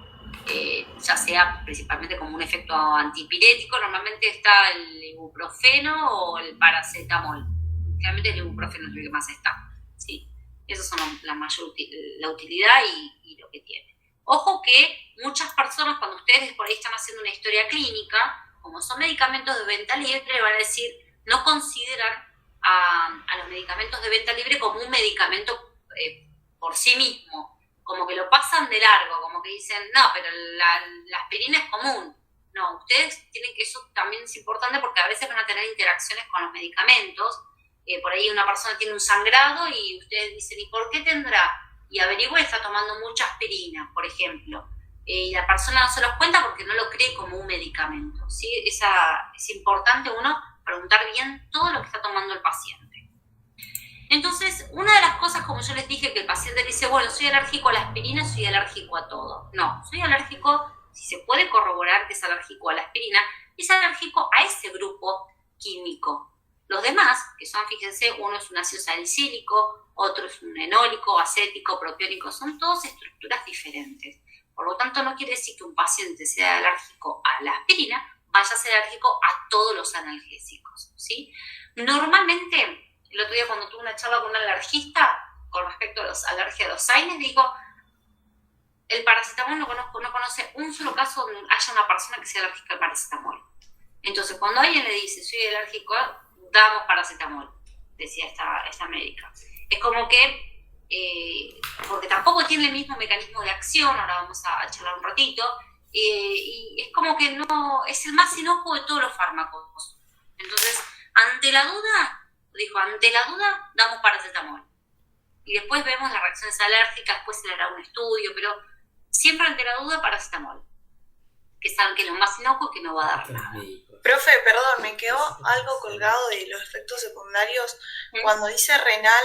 Speaker 1: ya sea principalmente como un efecto antipirético. Normalmente está el ibuprofeno o el paracetamol. Realmente el ibuprofeno es el que más está. ¿Sí? Esas son la utilidad y lo que tiene. Ojo que muchas personas, cuando ustedes por ahí están haciendo una historia clínica, como son medicamentos de venta libre, van a decir, no consideran a los medicamentos de venta libre como un medicamento por sí mismo, como que lo pasan de largo, como que dicen, no, pero la aspirina es común. No, ustedes tienen que, eso también es importante porque a veces van a tener interacciones con los medicamentos. Por ahí una persona tiene un sangrado y ustedes dicen, ¿y por qué tendrá? Y averigua y está tomando mucha aspirina, por ejemplo. Y la persona no se los cuenta porque no lo cree como un medicamento. ¿Sí? Es importante uno preguntar bien todo lo que está tomando el paciente. Entonces, una de las cosas, como yo les dije, que el paciente dice, bueno, soy alérgico a la aspirina, soy alérgico a todo. No, soy alérgico, si se puede corroborar que es alérgico a la aspirina, es alérgico a ese grupo químico. Los demás, que son, fíjense, uno es un ácido salicílico, otro es un enólico, acético, propiónico, son todas estructuras diferentes. Por lo tanto, no quiere decir que un paciente sea alérgico a la aspirina, vaya a ser alérgico a todos los analgésicos, ¿sí? Normalmente, el otro día cuando tuve una charla con un alergista con respecto a las alergias a los AINES, digo, el paracetamol no conoce un solo caso donde haya una persona que sea alérgica al paracetamol. Entonces, cuando alguien le dice, soy alérgico a, damos paracetamol, decía esta médica. Es como que, porque tampoco tiene el mismo mecanismo de acción, ahora vamos a charlar un ratito, y es como que no, es el más inocuo de todos los fármacos. Entonces, ante la duda, damos paracetamol. Y después vemos las reacciones alérgicas, después se le hará un estudio, pero siempre ante la duda, paracetamol. Que saben que es lo más inocuo y que no va a dar nada.
Speaker 6: Profe, perdón, me quedó algo colgado de los efectos secundarios. Cuando dice renal,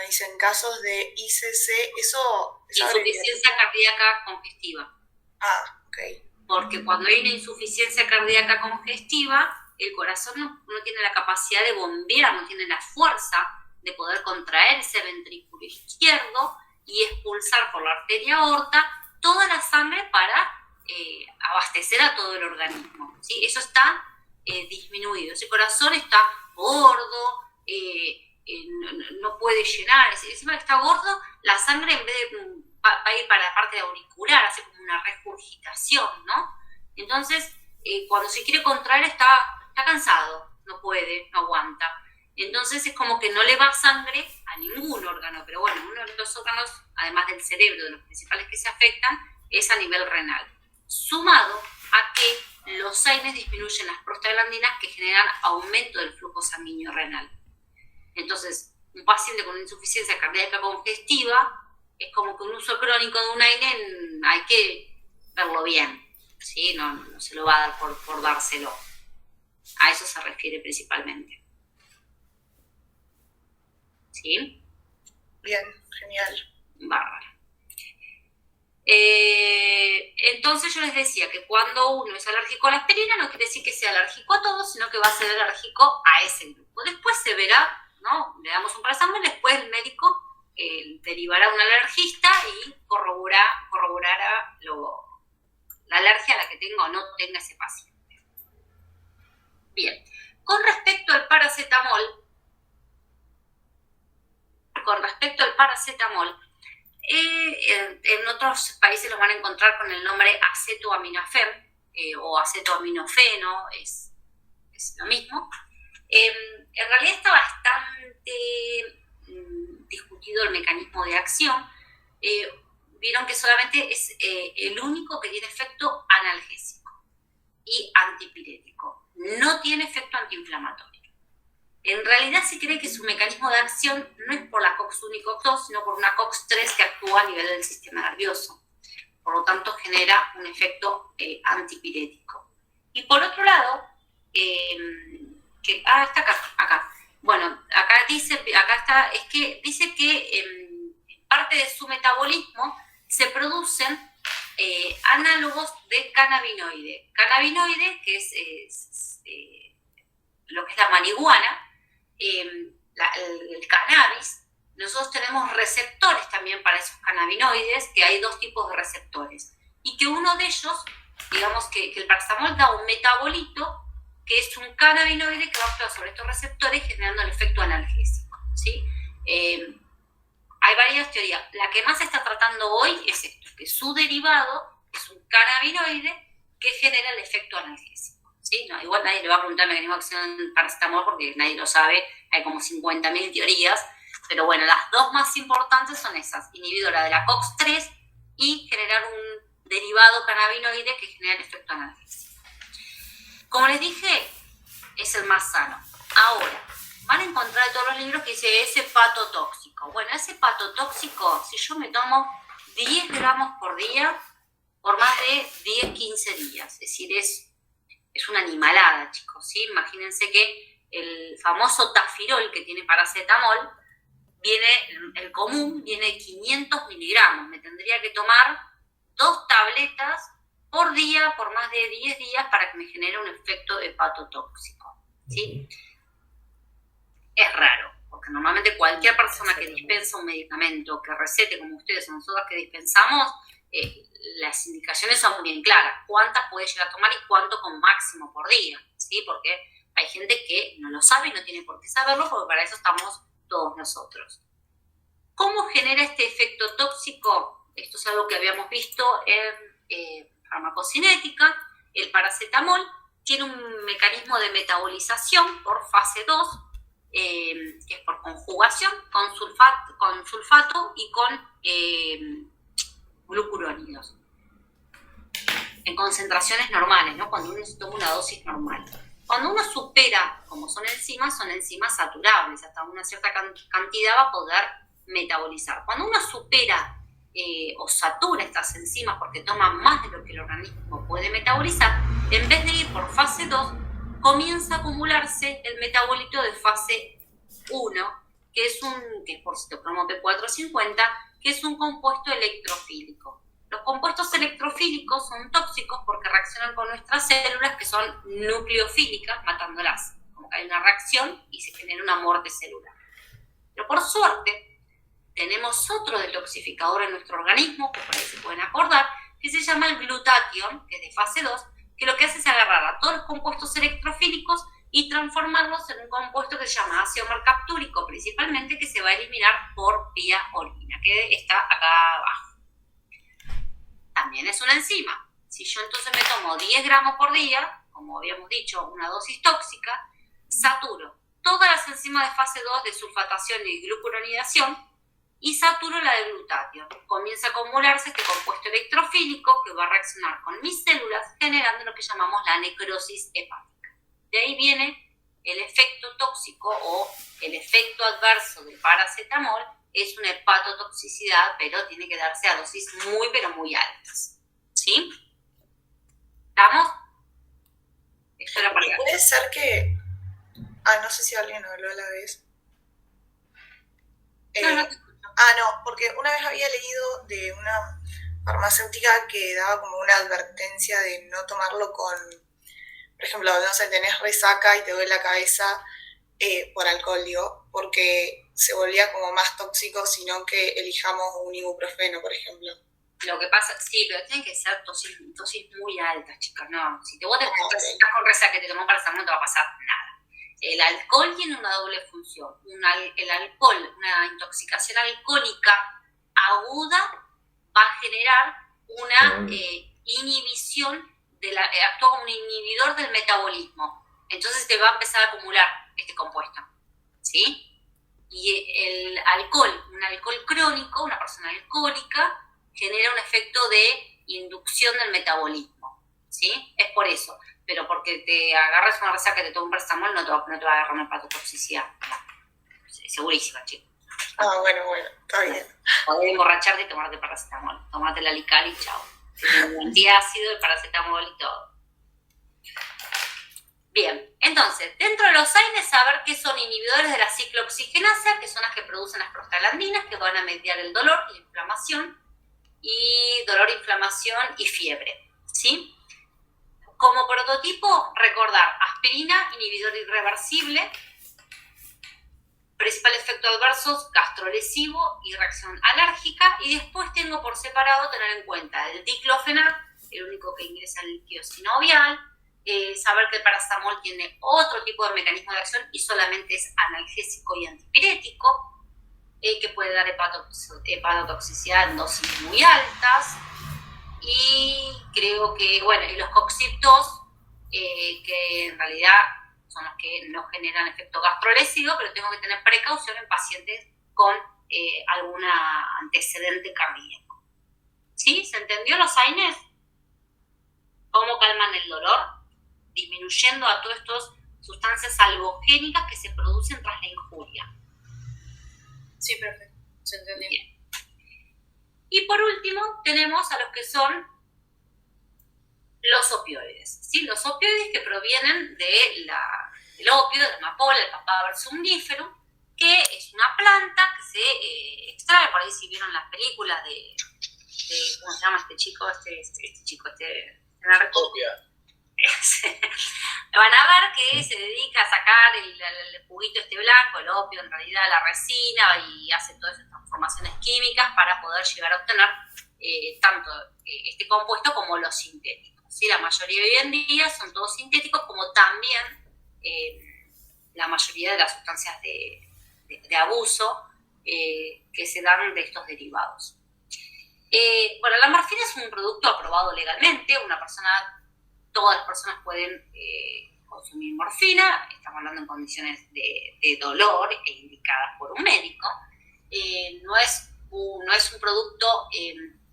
Speaker 6: dicen casos de ICC, eso...
Speaker 1: Insuficiencia cardíaca congestiva.
Speaker 6: Ah, ok.
Speaker 1: Porque cuando hay una insuficiencia cardíaca congestiva, el corazón no tiene la capacidad de bombear, no tiene la fuerza de poder contraer ese ventrículo izquierdo y expulsar por la arteria aorta toda la sangre para abastecer a todo el organismo, ¿sí? Eso está disminuido. Ese corazón está gordo, no puede llenar. Encima que está gordo, la sangre en vez de va a ir para la parte auricular, hace como una regurgitación, ¿no? Entonces, cuando se quiere contraer está cansado, no puede, no aguanta. Entonces es como que no le va sangre a ningún órgano, pero bueno, uno de los órganos, además del cerebro, de los principales que se afectan, es a nivel renal. Sumado a que los AINES disminuyen las prostaglandinas que generan aumento del flujo sanguíneo renal. Entonces, un paciente con insuficiencia cardíaca congestiva es como que un uso crónico de un AINE hay que verlo bien, ¿sí? No se lo va a dar por dárselo. A eso se refiere principalmente. ¿Sí?
Speaker 6: Bien, genial.
Speaker 1: Bárbaro. Entonces yo les decía que cuando uno es alérgico a la aspirina no quiere decir que sea alérgico a todo, sino que va a ser alérgico a ese grupo. Después se verá, ¿no? Le damos un paracetamol, después el médico derivará a un alergista y corroborará la alergia a la que tenga o no tenga ese paciente. Bien, con respecto al paracetamol, en otros países los van a encontrar con el nombre acetoaminofén o acetaminofeno, es lo mismo. En realidad está bastante discutido el mecanismo de acción. Vieron que solamente es el único que tiene efecto analgésico y antipirético. No tiene efecto antiinflamatorio. En realidad se cree que su mecanismo de acción no es por la COX-1 y COX-2, sino por una COX-3 que actúa a nivel del sistema nervioso. Por lo tanto, genera un efecto antipirético. Y por otro lado, está acá. Bueno, dice que en parte de su metabolismo se producen análogos de cannabinoide. Cannabinoide, que es lo que es la marihuana, el cannabis. Nosotros tenemos receptores también para esos cannabinoides, que hay dos tipos de receptores. Y que uno de ellos, digamos que el paracetamol da un metabolito, que es un cannabinoide que va a actuar sobre estos receptores generando el efecto analgésico, ¿sí? Hay varias teorías. La que más se está tratando hoy es esto, que su derivado es un cannabinoide que genera el efecto analgésico, ¿sí? No, igual nadie le va a preguntar el mecanismo de acción del paracetamol porque nadie lo sabe, hay como 50.000 teorías, pero bueno, las dos más importantes son esas, inhibidora de la COX-3 y generar un derivado cannabinoide que genera el efecto analgésico. Como les dije, es el más sano. Ahora, van a encontrar en todos los libros que dice ese hepatotóxico. Bueno, ese hepatotóxico, si yo me tomo 10 gramos por día, por más de 10, 15 días, es decir, es una animalada, chicos, ¿sí? Imagínense que el famoso tafirol que tiene paracetamol, el común viene 500 miligramos. Me tendría que tomar 2 tabletas por día, por más de 10 días, para que me genere un efecto hepatotóxico, ¿sí? Es raro, porque normalmente cualquier persona que dispensa un medicamento, que recete como ustedes o nosotros que dispensamos, las indicaciones son muy bien claras. Cuántas puede llegar a tomar y cuánto con máximo por día, ¿sí? Porque hay gente que no lo sabe y no tiene por qué saberlo, porque para eso estamos todos nosotros. ¿Cómo genera este efecto tóxico? Esto es algo que habíamos visto en farmacocinética. El paracetamol tiene un mecanismo de metabolización por fase 2, que es por conjugación con sulfato y con glucurónidos en concentraciones normales, ¿no? Cuando uno se toma una dosis normal. Cuando uno supera, como son enzimas saturables, hasta una cierta cantidad va a poder metabolizar. Cuando uno supera o satura estas enzimas porque toma más de lo que el organismo puede metabolizar, en vez de ir por fase 2, comienza a acumularse el metabolito de fase 1, que es por citocromo P450, que es un compuesto electrofílico. Los compuestos electrofílicos son tóxicos porque reaccionan con nuestras células, que son nucleofílicas, matándolas. Como que hay una reacción y se genera una muerte celular. Pero por suerte, tenemos otro detoxificador en nuestro organismo, que por ahí se pueden acordar, que se llama el glutatión, que es de fase 2, que lo que hace es agarrar a todos los compuestos electrofílicos y transformarlos en un compuesto que se llama ácido mercaptúrico, principalmente, que se va a eliminar por vía orina, que está acá abajo, también es una enzima. Si yo entonces me tomo 10 gramos por día, como habíamos dicho, una dosis tóxica, saturo todas las enzimas de fase 2 de sulfatación y glucuronidación y saturo la de glutatión. Comienza a acumularse este compuesto electrofílico que va a reaccionar con mis células generando lo que llamamos la necrosis hepática. De ahí viene el efecto tóxico o el efecto adverso del paracetamol, es una hepatotoxicidad, pero tiene que darse a dosis muy, pero muy altas. ¿Sí? ¿Estamos? Esto era para
Speaker 6: Y puede ser que... no sé si alguien habló a la vez. No, porque una vez había leído de una farmacéutica que daba como una advertencia de no tomarlo con, por ejemplo, no sé, tenés resaca y te duele la cabeza por alcohol, digo, porque se volvía como más tóxico, sino que elijamos un ibuprofeno, por ejemplo.
Speaker 1: Lo que pasa, sí, pero tienen que ser dosis muy altas, chicas, no. Si vos estás con resaca que te tomó paracetamol no te va a pasar nada. El alcohol tiene una doble función. El alcohol, una intoxicación alcohólica aguda, va a generar una inhibición, actúa como un inhibidor del metabolismo. Entonces te va a empezar a acumular este compuesto, ¿sí? Y el alcohol, un alcohol crónico, una persona alcohólica, genera un efecto de inducción del metabolismo, ¿sí? Es por eso. Pero porque te agarras una resaca que te toma un paracetamol, no te va a agarrar una hepatotoxicidad. Segurísima, chicos.
Speaker 6: Bueno, está bien.
Speaker 1: Podés emborracharte y tomarte paracetamol. Tomate la Lical y chao. El antiácido, el paracetamol y todo. Bien, entonces, dentro de los AINES, saber que son inhibidores de la ciclooxigenasa, que son las que producen las prostaglandinas, que van a mediar el dolor, la inflamación, inflamación y fiebre, ¿sí? Como prototipo, recordar aspirina, inhibidor irreversible, principal efecto adverso, gastrolesivo y reacción alérgica, y después tengo por separado tener en cuenta el diclofenac, el único que ingresa al líquido sinovial, saber que el paracetamol tiene otro tipo de mecanismo de acción y solamente es analgésico y antipirético, que puede dar hepatotoxicidad en dosis muy altas. Y creo que, y los COX-2, que en realidad son los que no generan efecto gastrolesivo, pero tengo que tener precaución en pacientes con algún antecedente cardíaco. ¿Sí? ¿Se entendió los AINES? ¿Cómo calman el dolor? Disminuyendo a todas estas sustancias algogénicas que se producen tras la injuria.
Speaker 5: Sí, perfecto. Se entendió.
Speaker 1: Bien. Y por último, tenemos a los que son los opioides, ¿sí? Los opioides que provienen del opio, de la amapola, el Papaver somnífero, que es una planta que se extrae, por ahí si vieron las películas de ¿cómo se llama este chico? Este narco. Van a ver que se dedica a sacar el juguito blanco, el opio, en realidad la resina, y hace todas esas transformaciones químicas para poder llegar a obtener tanto este compuesto como los sintéticos, ¿sí? La mayoría hoy en día son todos sintéticos, como también la mayoría de las sustancias de abuso que se dan de estos derivados. La morfina es un producto aprobado legalmente, todas las personas pueden consumir morfina, estamos hablando en condiciones de dolor e indicadas por un médico. No es un producto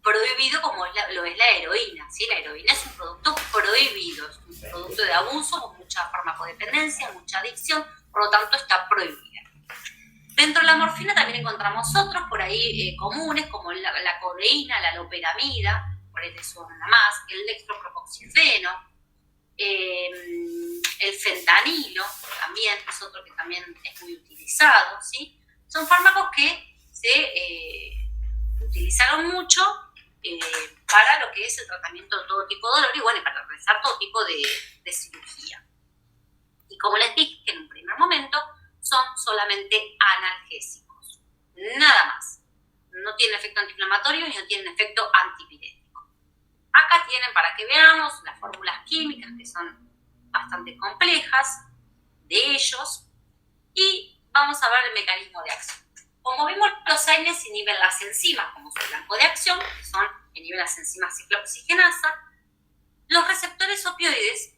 Speaker 1: prohibido como lo es la heroína, ¿sí? La heroína es un producto prohibido, es un producto de abuso con mucha farmacodependencia, mucha adicción, por lo tanto está prohibida. Dentro de la morfina también encontramos otros por ahí comunes, como la codeína, la loperamida, por ahí les suena más, el dextropropoxifeno, el fentanilo también es otro que también es muy utilizado, ¿sí? Son fármacos que se utilizaron mucho para lo que es el tratamiento de todo tipo de dolor y para realizar todo tipo de cirugía. Y como les dije en un primer momento, son solamente analgésicos, nada más. No tienen efecto antiinflamatorio ni no tienen efecto antipirético. Acá tienen, para que veamos, las fórmulas químicas que son bastante complejas de ellos, y vamos a ver el mecanismo de acción. Como vimos, los AINES inhiben las enzimas como su blanco de acción, que son inhiben las enzimas ciclooxigenasa, los receptores opioides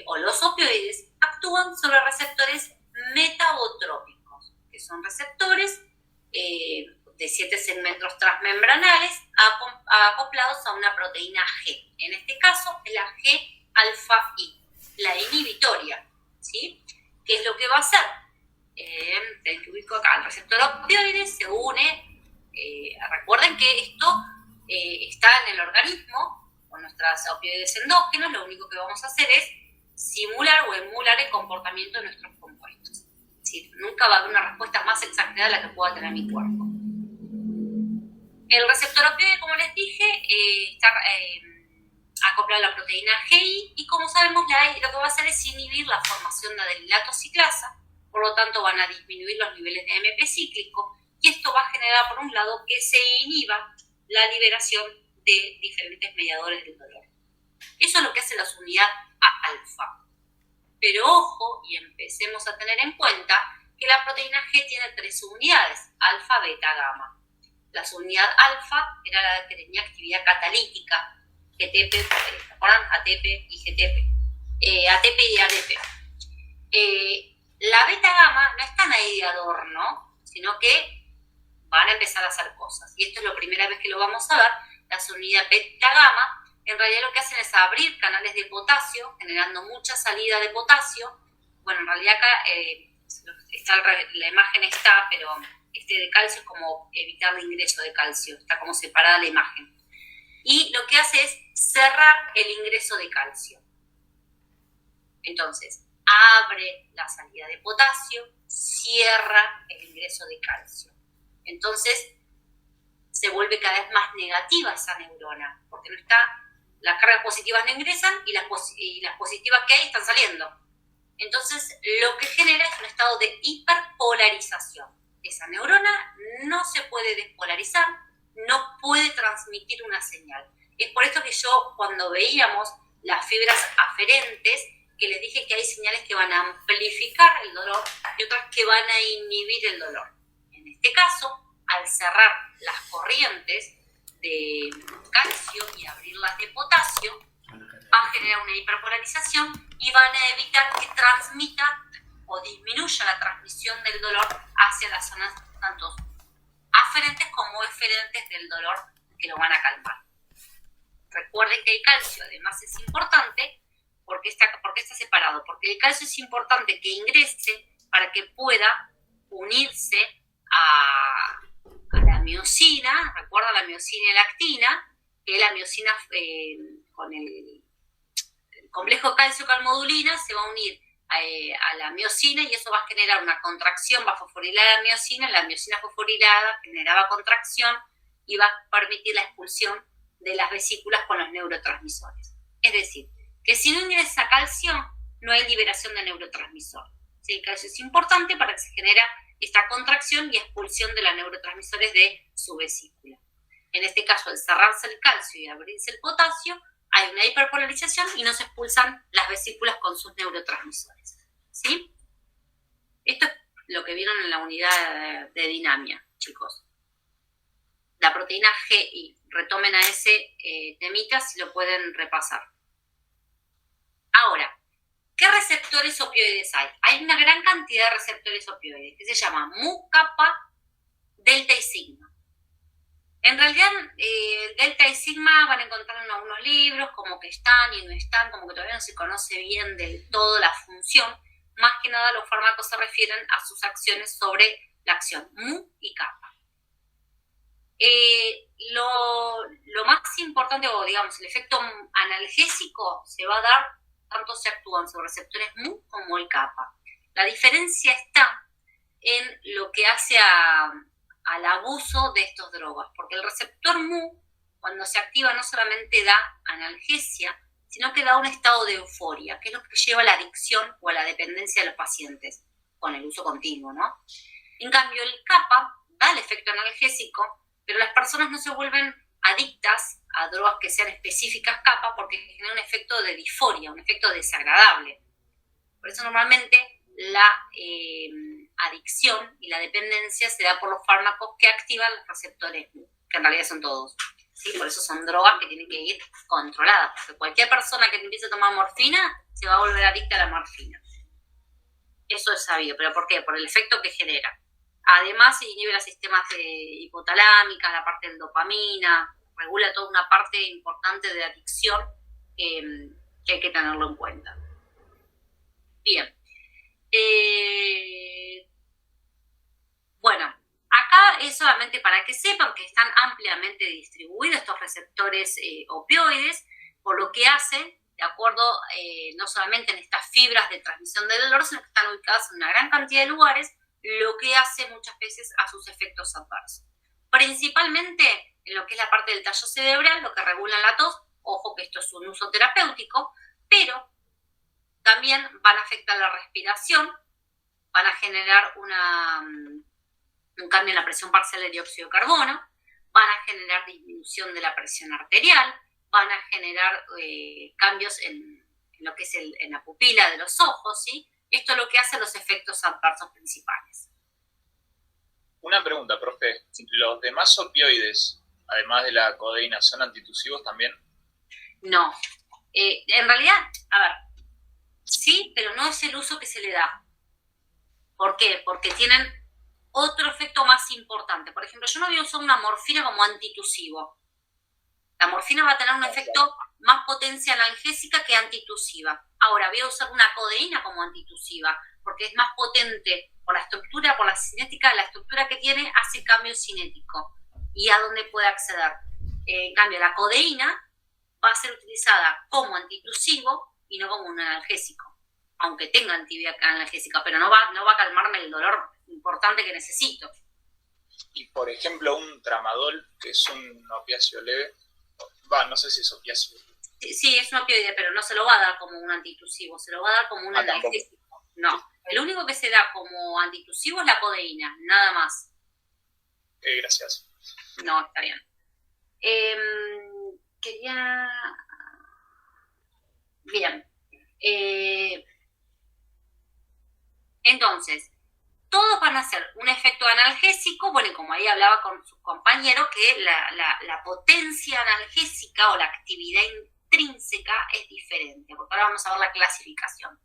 Speaker 1: o los opioides actúan sobre receptores metabotrópicos, que son receptores de 7 segmentos transmembranales acoplados a una proteína G. En este caso es la G-alfa-I, la inhibitoria, ¿sí? ¿Qué es lo que va a hacer? Tienen que ubicar acá, el receptor opioide se une, recuerden que esto está en el organismo, con nuestros opioides endógenos, lo único que vamos a hacer es simular o emular el comportamiento de nuestros compuestos. Es decir, nunca va a haber una respuesta más exacta de la que pueda tener mi cuerpo. El receptor opioide, como les dije, está acoplado a la proteína GI y como sabemos lo que va a hacer es inhibir la formación de adenilato ciclasa, por lo tanto van a disminuir los niveles de AMP cíclico y esto va a generar por un lado que se inhiba la liberación de diferentes mediadores del dolor. Eso es lo que hace la subunidad alfa. Pero ojo, y empecemos a tener en cuenta que la proteína G tiene 3 subunidades, alfa, beta, gamma. La subunidad alfa era la que tenía actividad catalítica, GTP, ¿se acuerdan? ATP y GTP, ATP y ADP. La beta gamma no están ahí de adorno, sino que van a empezar a hacer cosas. Y esto es la primera vez que lo vamos a ver. La subunidad beta gamma en realidad lo que hacen es abrir canales de potasio, generando mucha salida de potasio. Bueno, en realidad acá la imagen está, pero de calcio es como evitar el ingreso de calcio, está como separada la imagen. Y lo que hace es cerrar el ingreso de calcio. Entonces, abre la salida de potasio, cierra el ingreso de calcio. Entonces, se vuelve cada vez más negativa esa neurona, porque no está, las cargas positivas no ingresan y las positivas que hay están saliendo. Entonces, lo que genera es un estado de hiperpolarización. Esa neurona no se puede despolarizar, no puede transmitir una señal. Es por esto que yo, cuando veíamos las fibras aferentes, que les dije que hay señales que van a amplificar el dolor y otras que van a inhibir el dolor. En este caso, al cerrar las corrientes de calcio y abrirlas de potasio, va a generar una hiperpolarización y van a evitar que transmita o disminuya la transmisión del dolor hacia las zonas tanto aferentes como eferentes del dolor que lo van a calmar. Recuerden que el calcio además es importante porque está separado, porque el calcio es importante que ingrese para que pueda unirse a la miosina. Recuerda la miosina y la actina, que la miosina con el complejo calcio-calmodulina se va a unir a la miosina y eso va a generar una contracción, va a fosforilar la miosina fosforilada generaba contracción y va a permitir la expulsión de las vesículas con los neurotransmisores. Es decir, que si no ingresa calcio, no hay liberación de neurotransmisor. ¿Sí? El calcio es importante para que se genere esta contracción y expulsión de los neurotransmisores de su vesícula. En este caso, al cerrarse el calcio y abrirse el potasio, hay una hiperpolarización y no se expulsan las vesículas con sus neurotransmisores. ¿Sí? Esto es lo que vieron en la unidad de dinamia, chicos. La proteína GI. Retomen a ese temita si lo pueden repasar. Ahora, ¿qué receptores opioides hay? Hay una gran cantidad de receptores opioides que se llaman mu, kappa, delta y sigma. En realidad, delta y sigma van a encontrar en algunos libros, como que están y no están, como que todavía no se conoce bien del todo la función. Más que nada los fármacos se refieren a sus acciones sobre la acción mu y kappa. Lo más importante, o digamos, el efecto analgésico se va a dar tanto se actúan sobre receptores mu como el kappa. La diferencia está en lo que hace al abuso de estas drogas, porque el receptor mu, cuando se activa, no solamente da analgesia, sino que da un estado de euforia, que es lo que lleva a la adicción o a la dependencia de los pacientes con el uso continuo, ¿no? En cambio, el kappa da el efecto analgésico, pero las personas no se vuelven adictas a drogas que sean específicas kappa porque genera un efecto de disforia, un efecto desagradable. Por eso normalmente la adicción y la dependencia se da por los fármacos que activan los receptores mu, que en realidad son todos. ¿sí? Por eso son drogas que tienen que ir controladas, porque cualquier persona que empiece a tomar morfina se va a volver adicta a la morfina. Eso es sabido, ¿pero por qué? Por el efecto que genera. Además, inhibe los sistemas hipotalámicos, la parte de dopamina, regula toda una parte importante de la adicción que hay que tenerlo en cuenta. Bien. Bueno, acá es solamente para que sepan que están ampliamente distribuidos estos receptores opioides, por lo que hacen, de acuerdo, no solamente en estas fibras de transmisión del dolor, sino que están ubicadas en una gran cantidad de lugares, lo que hace muchas veces a sus efectos adversos. Principalmente en lo que es la parte del tallo cerebral, lo que regula la tos, ojo que esto es un uso terapéutico, pero también van a afectar la respiración, van a generar un cambio en la presión parcial de dióxido de carbono, van a generar disminución de la presión arterial, van a generar cambios en lo que es en la pupila de los ojos, ¿sí? Esto es lo que hace los efectos adversos principales.
Speaker 7: Una pregunta, profe. ¿Los demás opioides, además de la codeína, son antitusivos también?
Speaker 1: No. En realidad, a ver, sí, pero no es el uso que se le da. ¿Por qué? Porque tienen otro efecto más importante. Por ejemplo, yo no voy a usar una morfina como antitusivo. La morfina va a tener un efecto más potencia analgésica que antitusiva. Ahora, voy a usar una codeína como antitusiva, porque es más potente por la estructura, por la cinética, la estructura que tiene hace cambio cinético y a dónde puede acceder. En cambio, la codeína va a ser utilizada como antitusivo y no como un analgésico, aunque tenga actividad analgésica, pero no va a calmarme el dolor importante que necesito.
Speaker 7: Y, por ejemplo, un tramadol, que es un opiáceo leve, no sé si es opiáceo.
Speaker 1: Sí, es un opioide, pero no se lo va a dar como un antitusivo, se lo va a dar como un analgésico. No, el único que se da como antitusivo es la codeína, nada más.
Speaker 7: Gracias.
Speaker 1: No, está bien. Bien. Entonces, todos van a hacer un efecto analgésico, bueno, y como ahí hablaba con sus compañeros, que la potencia analgésica o la actividad intrínseca es diferente, porque ahora vamos a ver la clasificación.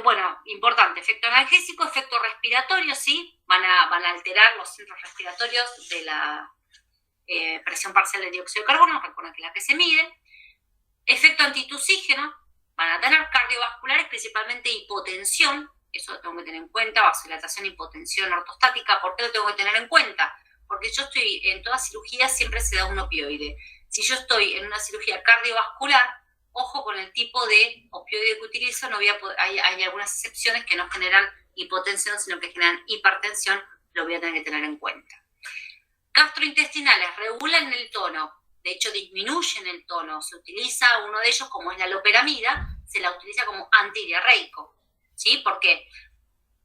Speaker 1: Bueno, importante, efecto analgésico, efecto respiratorio, sí, van a alterar los centros respiratorios de la presión parcial de dióxido de carbono, recuerden que es la que se mide. Efecto antitusígeno, van a tener cardiovasculares, principalmente hipotensión, eso lo tengo que tener en cuenta, vasodilatación, hipotensión ortostática. ¿Por qué lo tengo que tener en cuenta? Porque yo estoy, en toda cirugía siempre se da un opioide. Si yo estoy en una cirugía cardiovascular, ojo con el tipo de opioide que utilizo, hay algunas excepciones que no generan hipotensión, sino que generan hipertensión, lo voy a tener que tener en cuenta. Gastrointestinales, regulan el tono, de hecho disminuyen el tono, se utiliza uno de ellos como es la loperamida, se la utiliza como antidiarreico, ¿sí? ¿Por qué?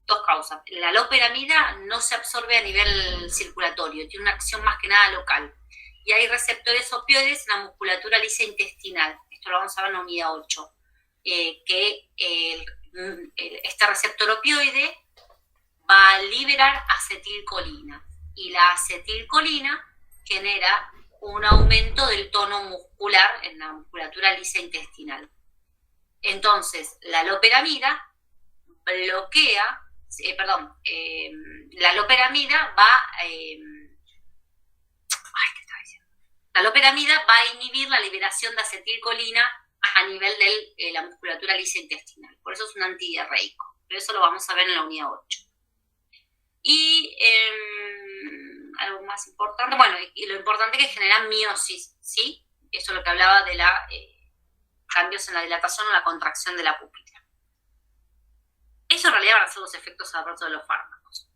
Speaker 1: Dos causas. La loperamida no se absorbe a nivel circulatorio, tiene una acción más que nada local. Y hay receptores opioides en la musculatura lisa intestinal, esto lo vamos a ver en la unidad 8, este receptor opioide va a liberar acetilcolina, y la acetilcolina genera un aumento del tono muscular en la musculatura lisa intestinal. Entonces, la loperamida bloquea, la loperamida la loperamida va a inhibir la liberación de acetilcolina a nivel de la musculatura lisa intestinal. Por eso es un antidiarreico. Pero eso lo vamos a ver en la unidad 8. Y algo más importante, bueno, y lo importante es que genera miosis, ¿sí? Eso es lo que hablaba de cambios en la dilatación o la contracción de la pupila. Eso en realidad van a ser los efectos adversos de los fármacos.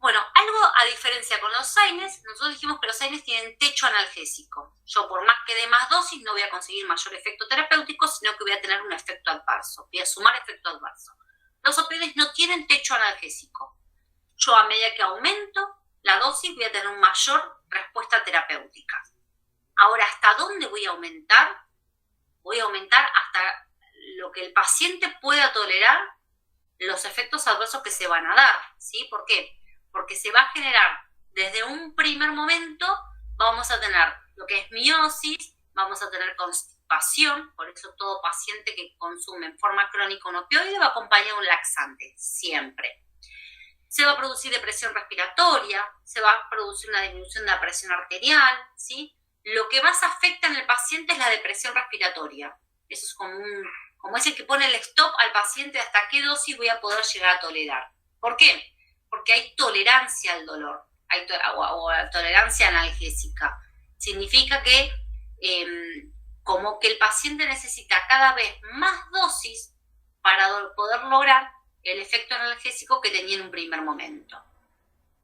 Speaker 1: Bueno, algo a diferencia con los SAINES, nosotros dijimos que los SAINES tienen techo analgésico. Yo por más que dé más dosis no voy a conseguir mayor efecto terapéutico, sino que voy a tener un efecto adverso, voy a sumar efecto adverso. Los opioides no tienen techo analgésico. Yo a medida que aumento la dosis voy a tener una mayor respuesta terapéutica. Ahora, ¿hasta dónde voy a aumentar? Voy a aumentar hasta lo que el paciente pueda tolerar los efectos adversos que se van a dar, ¿sí? ¿Por qué? Porque se va a generar desde un primer momento vamos a tener lo que es miosis, vamos a tener constipación, por eso todo paciente que consume en forma crónica un opioide va acompañado de un laxante, siempre. Se va a producir depresión respiratoria, se va a producir una disminución de la presión arterial, ¿sí? Lo que más afecta en el paciente es la depresión respiratoria. Eso es como es el que pone el stop al paciente hasta qué dosis voy a poder llegar a tolerar. ¿Por qué? Porque hay tolerancia al dolor, o tolerancia analgésica. Significa que como que el paciente necesita cada vez más dosis para poder lograr el efecto analgésico que tenía en un primer momento.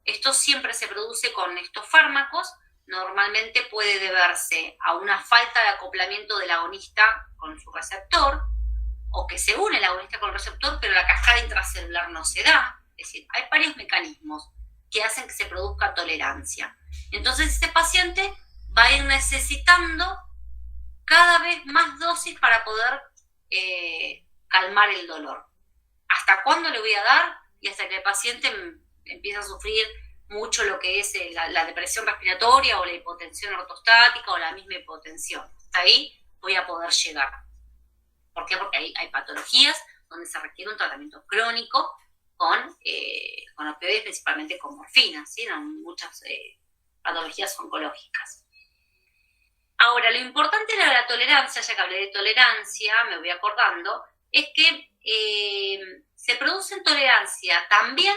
Speaker 1: Esto siempre se produce con estos fármacos. Normalmente puede deberse a una falta de acoplamiento del agonista con su receptor, o que se une el agonista con el receptor, pero la cascada intracelular no se da. Es decir, hay varios mecanismos que hacen que se produzca tolerancia. Entonces, este paciente va a ir necesitando cada vez más dosis para poder calmar el dolor. ¿Hasta cuándo le voy a dar? Y hasta que el paciente empieza a sufrir mucho lo que es la depresión respiratoria o la hipotensión ortostática o la misma hipotensión. Hasta ahí voy a poder llegar. ¿Por qué? Porque hay patologías donde se requiere un tratamiento crónico con opioides, principalmente con morfina, ¿sí? No, muchas patologías oncológicas. Ahora, lo importante de la tolerancia, ya que hablé de tolerancia, me voy acordando, es que se produce tolerancia también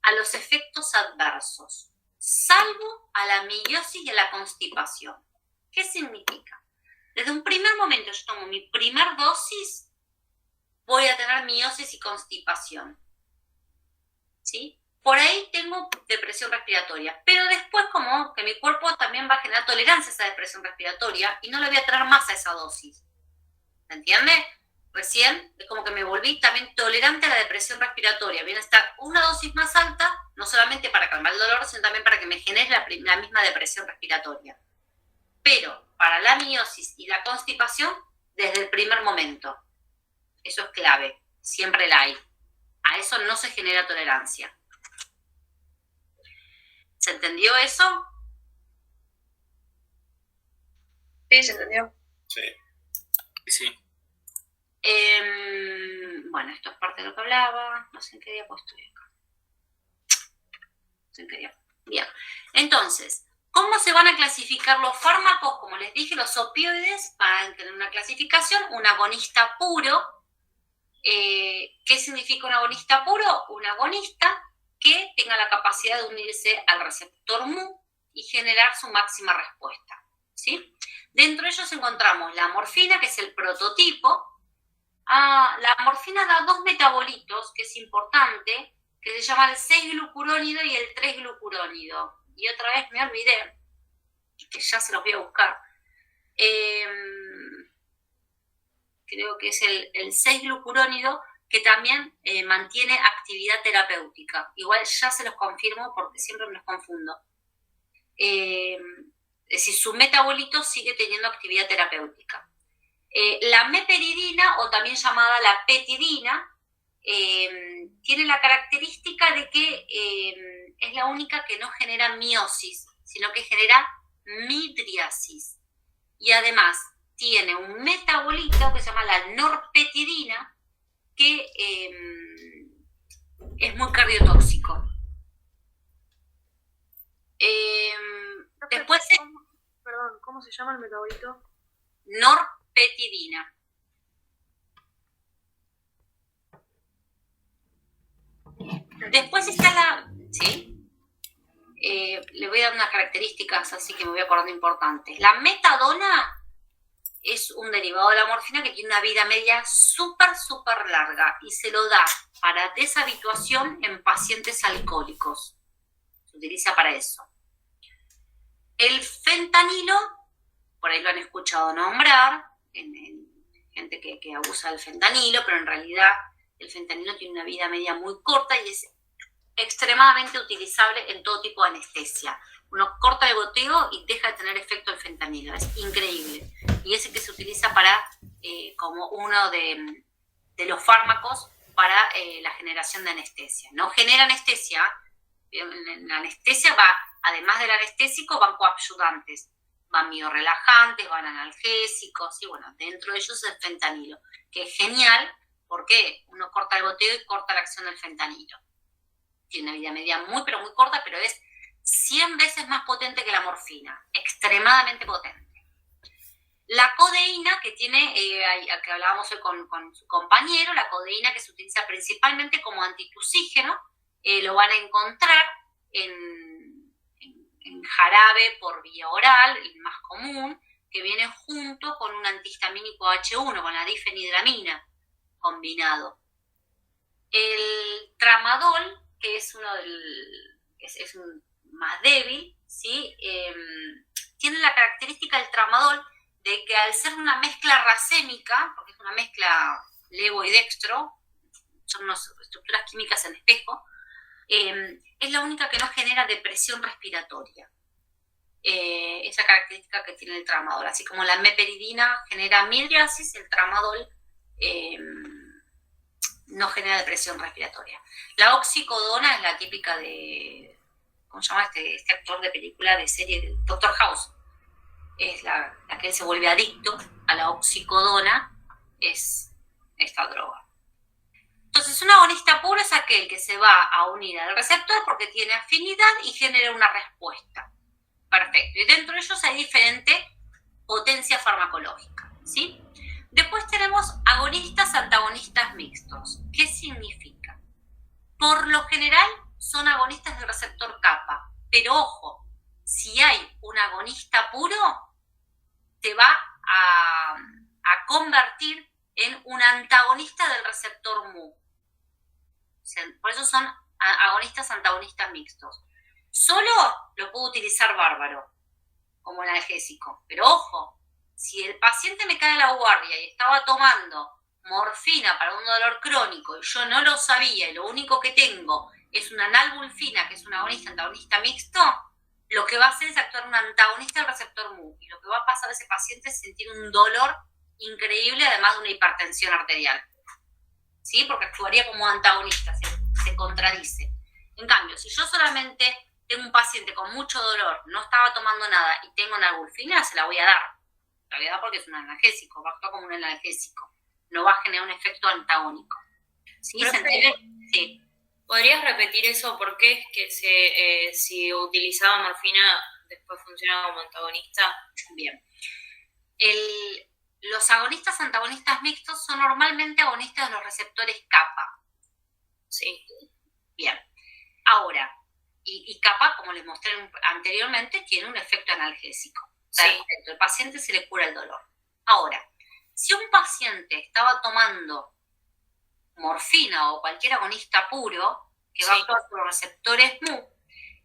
Speaker 1: a los efectos adversos, salvo a la miosis y a la constipación. ¿Qué significa? Desde un primer momento yo tomo mi primer dosis, voy a tener miosis y constipación, ¿sí? Por ahí tengo depresión respiratoria, pero después como que mi cuerpo también va a generar tolerancia a esa depresión respiratoria y no le voy a tener más a esa dosis. ¿Se entiende? Recién es como que me volví también tolerante a la depresión respiratoria. Viene a estar una dosis más alta, no solamente para calmar el dolor, sino también para que me genere la misma depresión respiratoria. Pero para la miosis y la constipación, desde el primer momento. Eso es clave, siempre la hay. A eso no se genera tolerancia. ¿Se entendió eso?
Speaker 6: Sí, se entendió.
Speaker 3: Sí. Sí.
Speaker 1: Bueno, esto es parte de lo que hablaba. No sé en qué día estoy acá. No sé en qué día. Bien. Entonces, ¿cómo se van a clasificar los fármacos? Como les dije, los opioides van a tener una clasificación, un agonista puro. ¿Qué significa un agonista puro? Un agonista que tenga la capacidad de unirse al receptor mu y generar su máxima respuesta, ¿sí? Dentro de ellos encontramos la morfina, que es el prototipo. La morfina da dos metabolitos, que es importante, que se llama el 6-glucurónido y el 3-glucurónido. Y otra vez me olvidé, que ya se los voy a buscar. Creo que es el 6-glucurónido, que también mantiene actividad terapéutica. Igual ya se los confirmo porque siempre me los confundo. Es decir, su metabolito sigue teniendo actividad terapéutica. La meperidina, o también llamada la petidina, tiene la característica de que es la única que no genera miosis, sino que genera midriasis. Y además tiene un metabolito que se llama la norpetidina, que es muy cardiotóxico. Después
Speaker 6: ¿Cómo se llama el metabolito?
Speaker 1: Norpetidina. Después está la... ¿Sí? Le voy a dar unas características, así que me voy acordando importantes. La metadona es un derivado de la morfina que tiene una vida media súper larga y se lo da para deshabituación en pacientes alcohólicos. Se utiliza para eso. El fentanilo, por ahí lo han escuchado nombrar, en gente que abusa del fentanilo, pero en realidad el fentanilo tiene una vida media muy corta y es extremadamente utilizable en todo tipo de anestesia. Uno corta el goteo y deja de tener efecto el fentanilo. Es increíble. Y es el que se utiliza para como uno de los fármacos para la generación de anestesia. No genera anestesia. La anestesia va además del anestésico, van coayudantes, van miorelajantes, van analgésicos, y bueno, dentro de ellos el fentanilo, que es genial porque uno corta el goteo y corta la acción del fentanilo. Tiene una vida media muy, pero muy corta, pero es 100 veces más potente que la morfina, extremadamente potente. La codeína, que tiene, que hablábamos hoy con su compañero, la codeína que se utiliza principalmente como antitusígeno, lo van a encontrar en jarabe por vía oral, el más común, que viene junto con un antihistamínico H1, con la difenidramina combinado. El tramadol, que es es un más débil, ¿sí? Tiene la característica del tramadol de que al ser una mezcla racémica, porque es una mezcla levo y dextro, son unas estructuras químicas en espejo, es la única que no genera depresión respiratoria. Esa característica que tiene el tramadol. Así como la meperidina genera midriasis, el tramadol no genera depresión respiratoria. La oxicodona es la típica de, ¿cómo se llama este actor de película, de serie, de Doctor House? Es la que él se vuelve adicto a la oxicodona, es esta droga. Entonces, un agonista puro es aquel que se va a unir al receptor porque tiene afinidad y genera una respuesta. Perfecto. Y dentro de ellos hay diferente potencia farmacológica, ¿sí? Después tenemos agonistas, antagonistas mixtos. ¿Qué significa? Por lo general son agonistas del receptor kappa, pero ojo, si hay un agonista puro, te va a convertir en un antagonista del receptor mu. Por eso son agonistas, antagonistas mixtos. Solo lo puedo utilizar bárbaro, como analgésico. Pero ojo, si el paciente me cae a la guardia y estaba tomando morfina para un dolor crónico y yo no lo sabía y lo único que tengo es una nalbulfina, que es un agonista, antagonista mixto, lo que va a hacer es actuar un antagonista del receptor mu. Y lo que va a pasar a ese paciente es sentir un dolor increíble, además de una hipertensión arterial. ¿Sí? Porque actuaría como antagonista, se contradice. En cambio, si yo solamente tengo un paciente con mucho dolor, no estaba tomando nada y tengo nalbulfina, se la voy a dar. La voy a dar porque es un analgésico, va a actuar como un analgésico. No va a generar un efecto antagónico. ¿Sí? ¿Se entiende? Sí.
Speaker 5: ¿Podrías repetir eso? ¿Por qué es que si utilizaba morfina después funcionaba como antagonista?
Speaker 1: Bien. Los agonistas antagonistas mixtos son normalmente agonistas de los receptores kappa.
Speaker 5: Sí.
Speaker 1: Bien. Ahora, y kappa, como les mostré anteriormente, tiene un efecto analgésico.
Speaker 5: Sí.
Speaker 1: Perfecto. El paciente se le cura el dolor. Ahora, si un paciente estaba tomando morfina o cualquier agonista puro, que va a actuar por los receptores mu,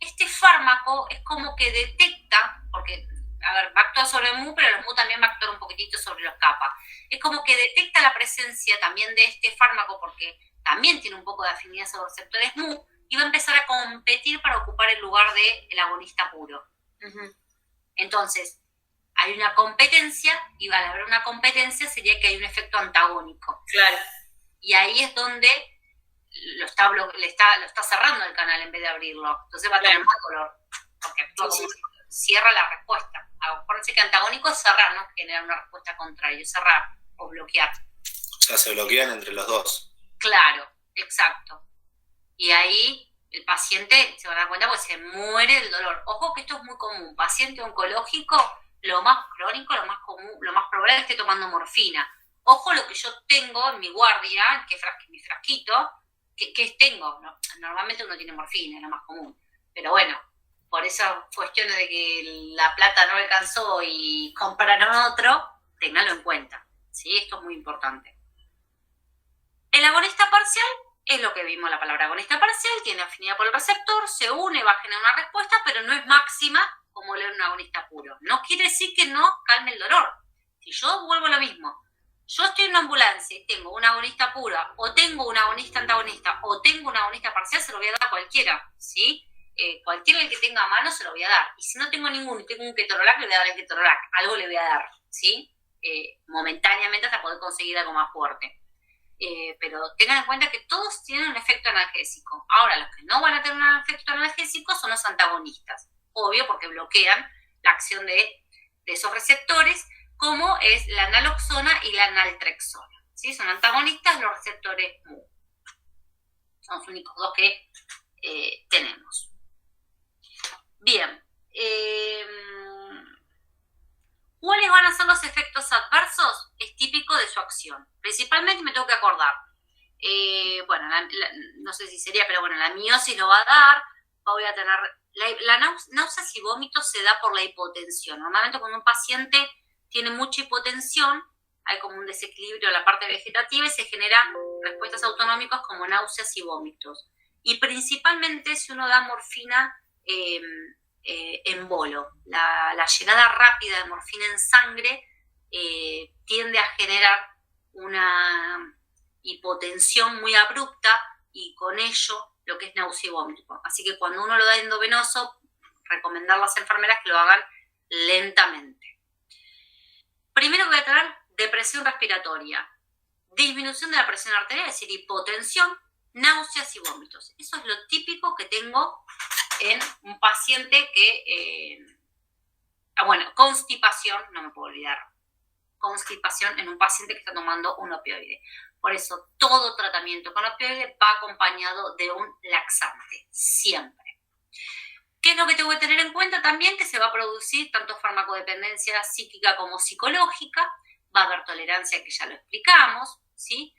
Speaker 1: este fármaco es como que detecta, porque va a actuar sobre el mu, pero los mu también va a actuar un poquitito sobre los kappa. Es como que detecta la presencia también de este fármaco, porque también tiene un poco de afinidad sobre los receptores mu, y va a empezar a competir para ocupar el lugar del agonista puro. Uh-huh. Entonces, hay una competencia, y al haber una competencia sería que hay un efecto antagónico.
Speaker 5: Claro.
Speaker 1: Y ahí es donde lo está cerrando el canal en vez de abrirlo. Entonces va a tener más dolor, porque actúa como cierra la respuesta. Acuérdense que antagónico es cerrar, no generar una respuesta contraria, cerrar o bloquear.
Speaker 8: O sea, se bloquean entre los dos.
Speaker 1: Claro, exacto. Y ahí el paciente se va a dar cuenta porque se muere del dolor. Ojo que esto es muy común. Paciente oncológico, lo más crónico, lo más común, lo más probable es que esté tomando morfina. Ojo lo que yo tengo en mi guardia, que mi frasquito, que tengo. No, normalmente uno tiene morfina, es lo más común. Pero bueno, por esas cuestiones de que la plata no alcanzó y compraron otro, ténganlo en cuenta. ¿Sí? Esto es muy importante. El agonista parcial es lo que vimos, la palabra agonista parcial, tiene afinidad por el receptor, se une, va a generar una respuesta, pero no es máxima como leer un agonista puro. No quiere decir que no calme el dolor. Si yo vuelvo a lo mismo, yo estoy en una ambulancia y tengo un agonista pura, o tengo un agonista antagonista, o tengo un agonista parcial, se lo voy a dar a cualquiera, ¿sí? Cualquiera el que tenga a mano se lo voy a dar. Y si no tengo ninguno y tengo un ketorolac, le voy a dar el ketorolac. Algo le voy a dar, ¿sí? Momentáneamente hasta poder conseguir algo más fuerte. Pero tengan en cuenta que todos tienen un efecto analgésico. Ahora, los que no van a tener un efecto analgésico son los antagonistas. obvio, porque bloquean la acción de esos receptores, como es la naloxona y la naltrexona, ¿sí? Son antagonistas los receptores mu. Son los únicos dos que tenemos. Bien. ¿Cuáles van a ser los efectos adversos? Es típico de su acción. Principalmente me tengo que acordar. Bueno, no sé si sería, pero bueno, la miosis lo va a dar. Voy a tener... La náuseas y vómitos se da por la hipotensión. Normalmente cuando un paciente tiene mucha hipotensión, hay como un desequilibrio en la parte vegetativa y se generan respuestas autonómicas como náuseas y vómitos. Y principalmente si uno da morfina en bolo. La llegada rápida de morfina en sangre tiende a generar una hipotensión muy abrupta y con ello lo que es náusea y vómito. Así que cuando uno lo da endovenoso, recomendar a las enfermeras que lo hagan lentamente. Primero voy a tener depresión respiratoria, disminución de la presión arterial, es decir, hipotensión, náuseas y vómitos. Eso es lo típico que tengo en un paciente que, constipación, no me puedo olvidar, constipación en un paciente que está tomando un opioide. Por eso, todo tratamiento con opioide va acompañado de un laxante, siempre. ¿Qué es lo que tengo que tener en cuenta también? Que se va a producir tanto farmacodependencia psíquica como psicológica, va a haber tolerancia, que ya lo explicamos, ¿sí?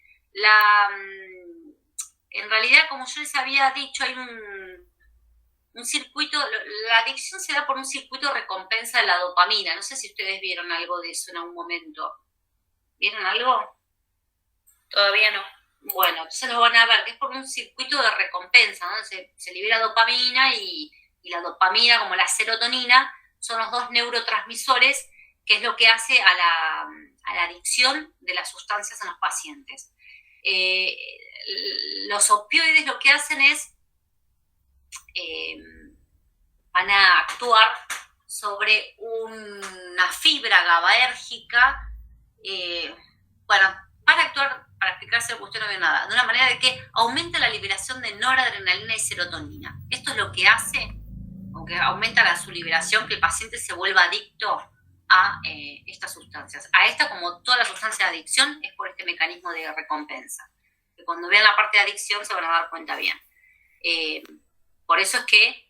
Speaker 1: En realidad, como yo les había dicho, hay un circuito, la adicción se da por un circuito de recompensa de la dopamina. No sé si ustedes vieron algo de eso en algún momento. ¿Vieron algo?
Speaker 5: Todavía no.
Speaker 1: Bueno, entonces lo van a ver, que es por un circuito de recompensa, ¿no? Se libera dopamina y la dopamina, como la serotonina, son los dos neurotransmisores, que es lo que hace a la adicción de las sustancias en los pacientes. Los opioides lo que hacen es, van a actuar sobre una fibra GABAérgica, van a actuar, para explicarse que usted no ve nada, de una manera de que aumenta la liberación de noradrenalina y serotonina. Esto es lo que hace, aunque aumenta su liberación, que el paciente se vuelva adicto a estas sustancias. A esta, como toda la sustancia de adicción, es por este mecanismo de recompensa. Que cuando vean la parte de adicción se van a dar cuenta bien. Por eso es que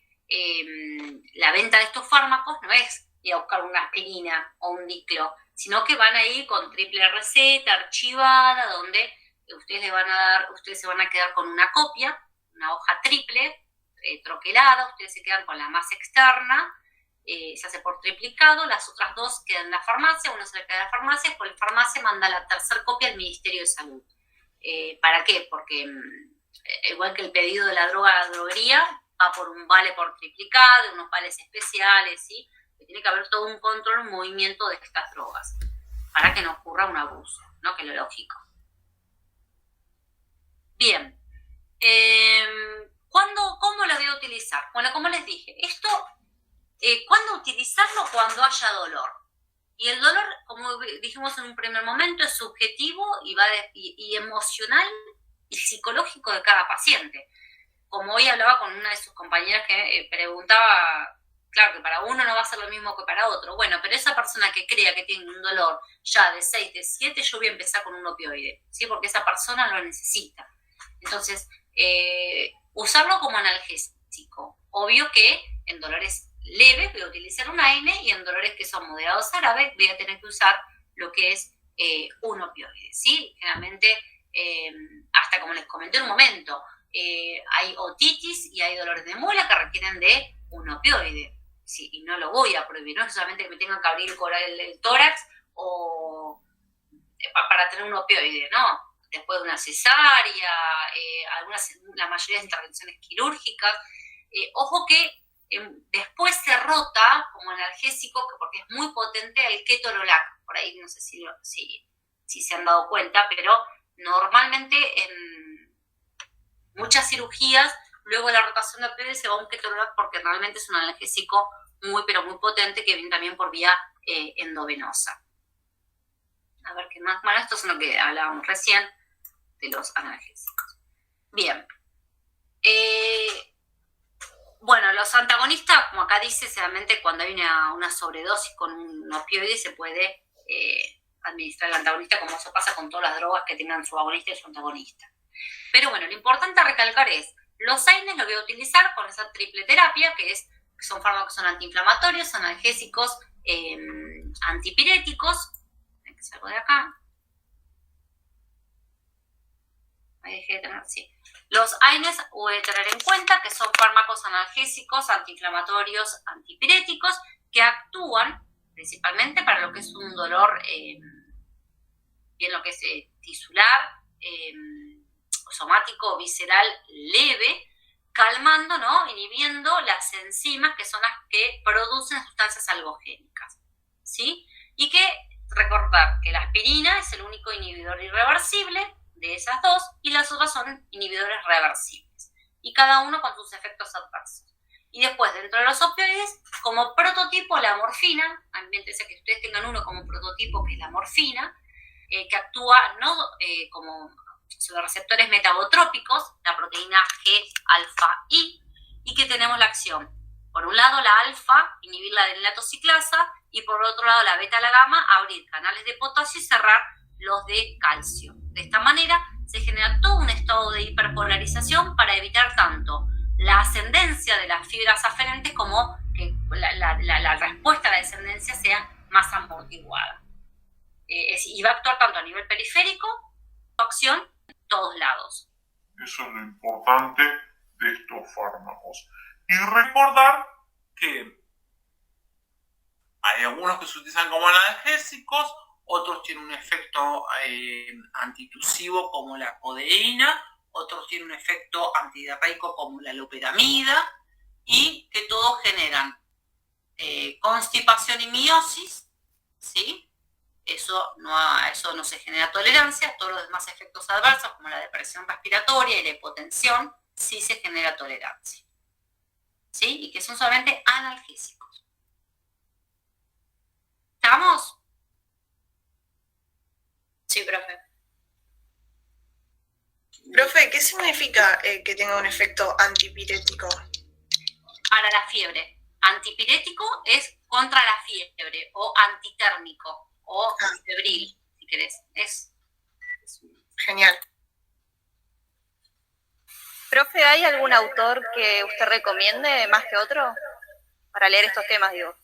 Speaker 1: la venta de estos fármacos no es ir a buscar una aspirina o un diclo, sino que van a ir con triple receta archivada, donde ustedes se van a quedar con una copia, una hoja triple, troquelada, ustedes se quedan con la más externa, se hace por triplicado, las otras dos quedan en la farmacia, uno se le queda en la farmacia, después la farmacia manda la tercera copia al Ministerio de Salud. ¿Para qué? Porque igual que el pedido de la droga a la droguería, va por un vale por triplicado, unos vales especiales, ¿sí? Que tiene que haber todo un control, un movimiento de estas drogas, para que no ocurra un abuso, ¿no? Que es lo lógico. Bien. ¿Cómo lo voy a utilizar? Bueno, como les dije, esto, ¿cuándo utilizarlo? Cuando haya dolor. Y el dolor, como dijimos en un primer momento, es subjetivo y emocional y psicológico de cada paciente. Como hoy hablaba con una de sus compañeras que preguntaba, claro que para uno no va a ser lo mismo que para otro. Bueno, pero esa persona que crea que tiene un dolor ya de 6, de 7, yo voy a empezar con un opioide, ¿sí? Porque esa persona lo necesita. Entonces, usarlo como analgésico. Obvio que en dolores leves voy a utilizar un AINE y en dolores que son moderados a graves voy a tener que usar lo que es un opioide, ¿sí? Generalmente, hasta como les comenté en un momento, hay otitis y hay dolores de muela que requieren de un opioide, ¿sí? Y no lo voy a prohibir, no es solamente que me tengan que abrir el tórax o para tener un opioide, ¿no? Después de una cesárea, la mayoría de intervenciones quirúrgicas. Ojo que después se rota como analgésico, porque es muy potente, el ketorolac. Por ahí no sé si se han dado cuenta, pero normalmente en muchas cirugías, luego de la rotación de opioides se va un ketorolac porque realmente es un analgésico muy, pero muy potente que viene también por vía endovenosa. A ver qué más. Bueno, esto es lo que hablábamos recién de los analgésicos. Bien. Bueno, Los antagonistas, como acá dice, solamente cuando hay una sobredosis con un opioide se puede administrar el antagonista, como eso pasa con todas las drogas que tengan su agonista y su antagonista. Pero bueno, lo importante a recalcar es, los AINES lo voy a utilizar con esa triple terapia, que son fármacos que son antiinflamatorios, analgésicos, antipiréticos. Que salgo de acá. Ahí dejé de tener, sí. Los AINES voy a tener en cuenta que son fármacos analgésicos, antiinflamatorios, antipiréticos, que actúan principalmente para lo que es un dolor, bien lo que es tisular, somático, visceral, leve, calmando, ¿no? Inhibiendo las enzimas que son las que producen sustancias algogénicas, ¿sí? Y que recordar que la aspirina es el único inhibidor irreversible de esas dos y las otras son inhibidores reversibles y cada uno con sus efectos adversos. Y después, dentro de los opioides, como prototipo la morfina, ambiéntese que ustedes tengan uno como prototipo, que es la morfina, que actúa no como sobre receptores metabotrópicos, la proteína G-alfa-I, y que tenemos la acción, por un lado la alfa, inhibir la adenylatociclasa, y por otro lado la beta, la gamma, abrir canales de potasio y cerrar los de calcio. De esta manera se genera todo un estado de hiperpolarización para evitar tanto la ascendencia de las fibras aferentes como que la respuesta a la descendencia sea más amortiguada. Y va a actuar tanto a nivel periférico, acción en todos lados.
Speaker 9: Eso es lo importante de estos fármacos. Y recordar que hay algunos que se utilizan como analgésicos, otros tienen un efecto antitusivo como la codeína, otros tienen un efecto antidiarreico como la loperamida, y que todos generan constipación y miosis, ¿sí? Eso no se genera tolerancia. Todos los demás efectos adversos, como la depresión respiratoria y la hipotensión, sí se genera tolerancia, ¿sí? Y que son solamente analgésicos. ¿Estamos?
Speaker 5: Sí, profe.
Speaker 6: Profe, ¿qué significa que tenga un efecto antipirético?
Speaker 1: Para la fiebre. Antipirético es contra la fiebre, o antitérmico, o febril, si querés.
Speaker 6: Genial.
Speaker 10: Profe, ¿hay algún autor que usted recomiende más que otro para leer estos temas, digo?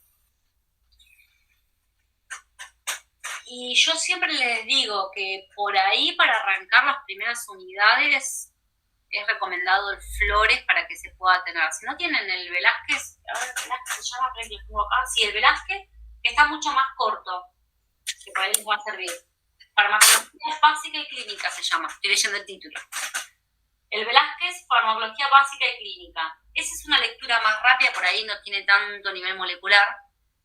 Speaker 1: Y yo siempre les digo que por ahí, para arrancar las primeras unidades, es recomendado el Flores para que se pueda tener. Si no tienen el Velázquez, a ver, el Velázquez se llama, pero les pongo acá. Sí, el Velázquez, que está mucho más corto, que para ahí les va a servir. Farmacología básica y clínica se llama, estoy leyendo el título. El Velázquez, farmacología básica y clínica. Esa es una lectura más rápida, por ahí no tiene tanto nivel molecular,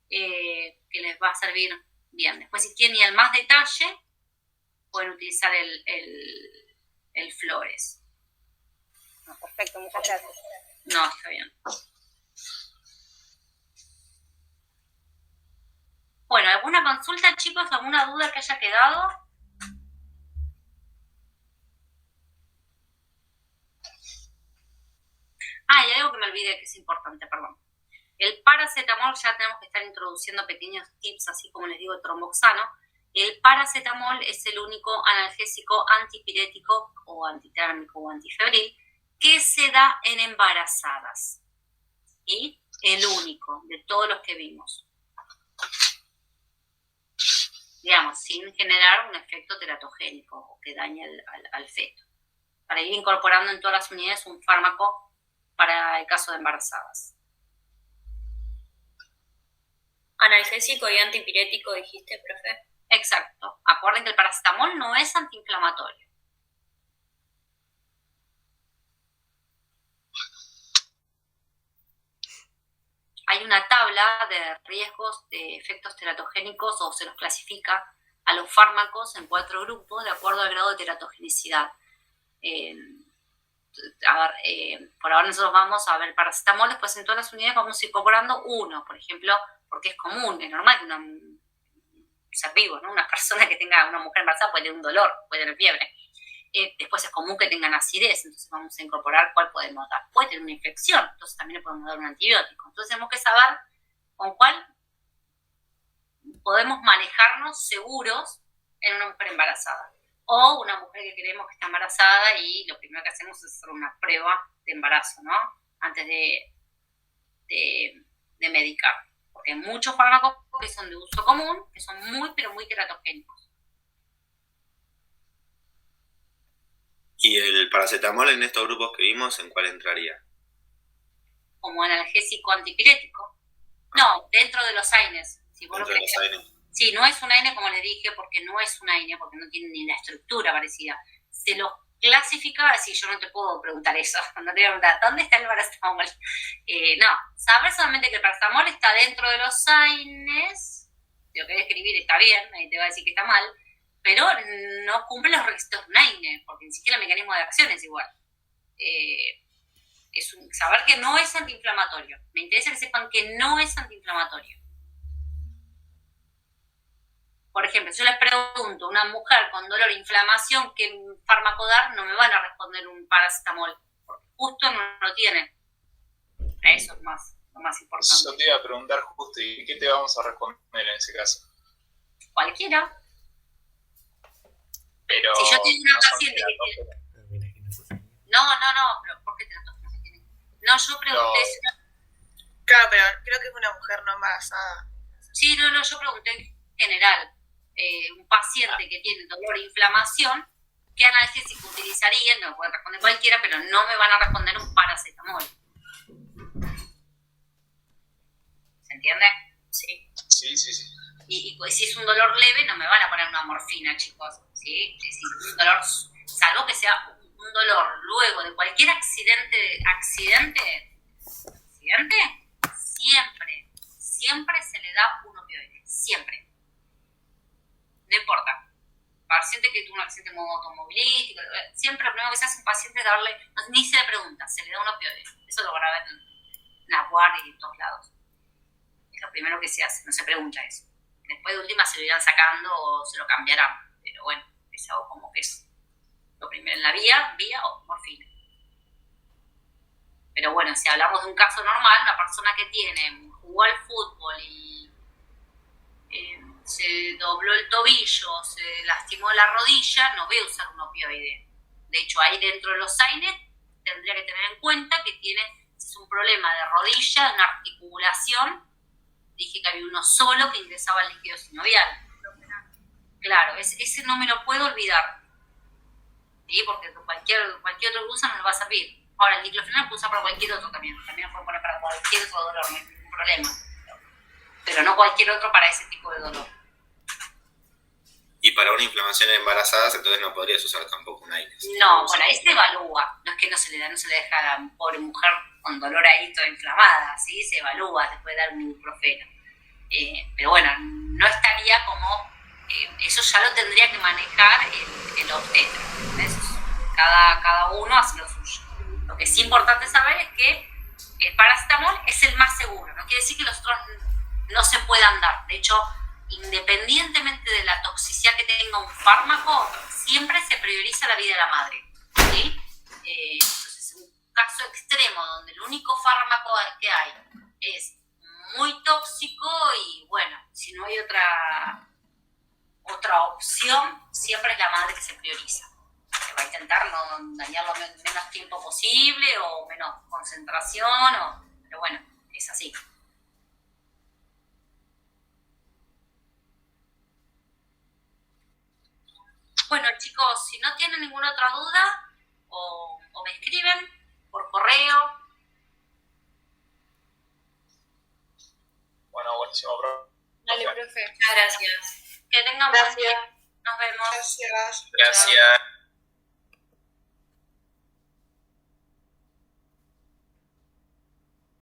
Speaker 1: que les va a servir bien. Después, si quieren ir al más detalle, pueden utilizar el Flores.
Speaker 10: Perfecto, muchas gracias.
Speaker 1: No, está bien. Bueno, ¿alguna consulta, chicos? ¿Alguna duda que haya quedado? Hay algo que me olvidé que es importante, perdón. El paracetamol, ya tenemos que estar introduciendo pequeños tips, así como les digo, el tromboxano. El paracetamol es el único analgésico antipirético o antitérmico o antifebril que se da en embarazadas. ¿Sí? El único de todos los que vimos. Digamos, sin generar un efecto teratogénico o que dañe al feto. Para ir incorporando en todas las unidades un fármaco para el caso de embarazadas.
Speaker 5: Analgésico y antipirético, dijiste, profe.
Speaker 1: Exacto. Acuerden que el paracetamol no es antiinflamatorio. Hay una tabla de riesgos de efectos teratogénicos, o se los clasifica a los fármacos en 4 grupos de acuerdo al grado de teratogenicidad. Por ahora nosotros vamos a ver paracetamol, después en todas las unidades vamos a ir incorporando uno, por ejemplo, porque es común, es normal que un ser vivo, ¿no? Una persona que tenga, una mujer embarazada puede tener un dolor, puede tener fiebre. Después es común que tengan acidez, entonces vamos a incorporar cuál podemos dar. Puede tener una infección, entonces también le podemos dar un antibiótico. Entonces tenemos que saber con cuál podemos manejarnos seguros en una mujer embarazada. O una mujer que creemos que está embarazada y lo primero que hacemos es hacer una prueba de embarazo, ¿no? Antes de medicar. Porque hay muchos fármacos que son de uso común, que son muy, pero muy teratogénicos.
Speaker 8: ¿Y el paracetamol en estos grupos que vimos, en cuál entraría?
Speaker 1: Como analgésico antipirético. No, dentro de los AINES. Si vos
Speaker 8: Dentro de los AINES.
Speaker 1: Sí, no es un AINE como les dije, porque no es un AINE, porque no tiene ni la estructura parecida. Se los clasifica así, yo no te puedo preguntar eso, no te voy a preguntar, ¿dónde está el paracetamol? No, saber solamente que el paracetamol está dentro de los AINES, si lo querés escribir está bien, nadie te va a decir que está mal, pero no cumple los requisitos de un AINE, porque ni siquiera el mecanismo de acción es igual. Saber que no es antiinflamatorio. Me interesa que sepan que no es antiinflamatorio. Por ejemplo, si yo les pregunto a una mujer con dolor e inflamación qué fármaco dar, no me van a responder un paracetamol, porque justo no lo tienen. Eso es lo más importante.
Speaker 7: Yo te iba a preguntar justo, ¿y qué te vamos a responder en ese caso?
Speaker 1: Cualquiera.
Speaker 7: Pero
Speaker 1: si yo tengo una
Speaker 7: no son
Speaker 1: paciente que tiene...
Speaker 7: teratógenos.
Speaker 1: No, pero ¿por qué teratógenos se tienen? No, yo pregunté...
Speaker 6: Claro, pero creo que es una mujer no embarazada.
Speaker 1: Sí, no, yo pregunté en general. Un paciente que tiene dolor e inflamación, ¿qué analgésico utilizaría? No me pueden responder cualquiera, pero no me van a responder un paracetamol. ¿Se entiende? Sí.
Speaker 7: Sí.
Speaker 1: Y si es un dolor leve, no me van a poner una morfina, chicos. ¿Sí? Es decir, un dolor, salvo que sea un dolor luego de cualquier accidente, siempre se le da un opioide. Siempre. No importa. Paciente que tuvo un accidente automovilístico, siempre lo primero que se hace a un paciente es darle, ni se le pregunta, se le da un opioide. Eso lo van a ver en la guardia y en todos lados. Es lo primero que se hace, no se pregunta eso. Después de última se lo irán sacando o se lo cambiarán. Pero bueno, es algo como que es lo primero en la vía o morfina. Pero bueno, si hablamos de un caso normal, una persona que jugó al fútbol y se dobló el tobillo, se lastimó la rodilla, no voy a usar un opioide. De hecho, ahí dentro de los AINES tendría que tener en cuenta que si es un problema de rodilla, de una articulación, dije que había uno solo que ingresaba el líquido sinovial. Claro, ese no me lo puedo olvidar. ¿Sí? Porque cualquier otro que usa no le va a servir. Ahora, el diclofenac puede usar para cualquier otro también. También lo puede poner para cualquier otro dolor, no hay ningún problema. Pero no cualquier otro para ese tipo de dolor.
Speaker 8: Y para una inflamación embarazada, entonces no podrías usar tampoco un AINES.
Speaker 1: No, bueno, ahí se evalúa. No es que no se le deja a la pobre mujer con dolor ahí toda inflamada, ¿sí? Se evalúa, se puede dar un ibuprofeno. Pero bueno, no estaría como... eso ya lo tendría que manejar el obstetra. Cada uno hace lo suyo. Lo que es importante saber es que el paracetamol es el más seguro. No quiere decir que los otros no se puedan dar. De hecho, independientemente de la toxicidad que tenga un fármaco, siempre se prioriza la vida de la madre. ¿Sí? Entonces, un caso extremo donde el único fármaco que hay es muy tóxico y bueno, si no hay otra opción, siempre es la madre que se prioriza. Se va a intentar no dañarlo menos tiempo posible o menos concentración, pero bueno, es así. Bueno, chicos, si no tienen ninguna otra duda, o me escriben por correo.
Speaker 7: Bueno, buenísimo, profe.
Speaker 5: Dale, profe.
Speaker 1: Muchas gracias. Que tengan buen día. Nos vemos.
Speaker 6: Gracias.
Speaker 3: Gracias.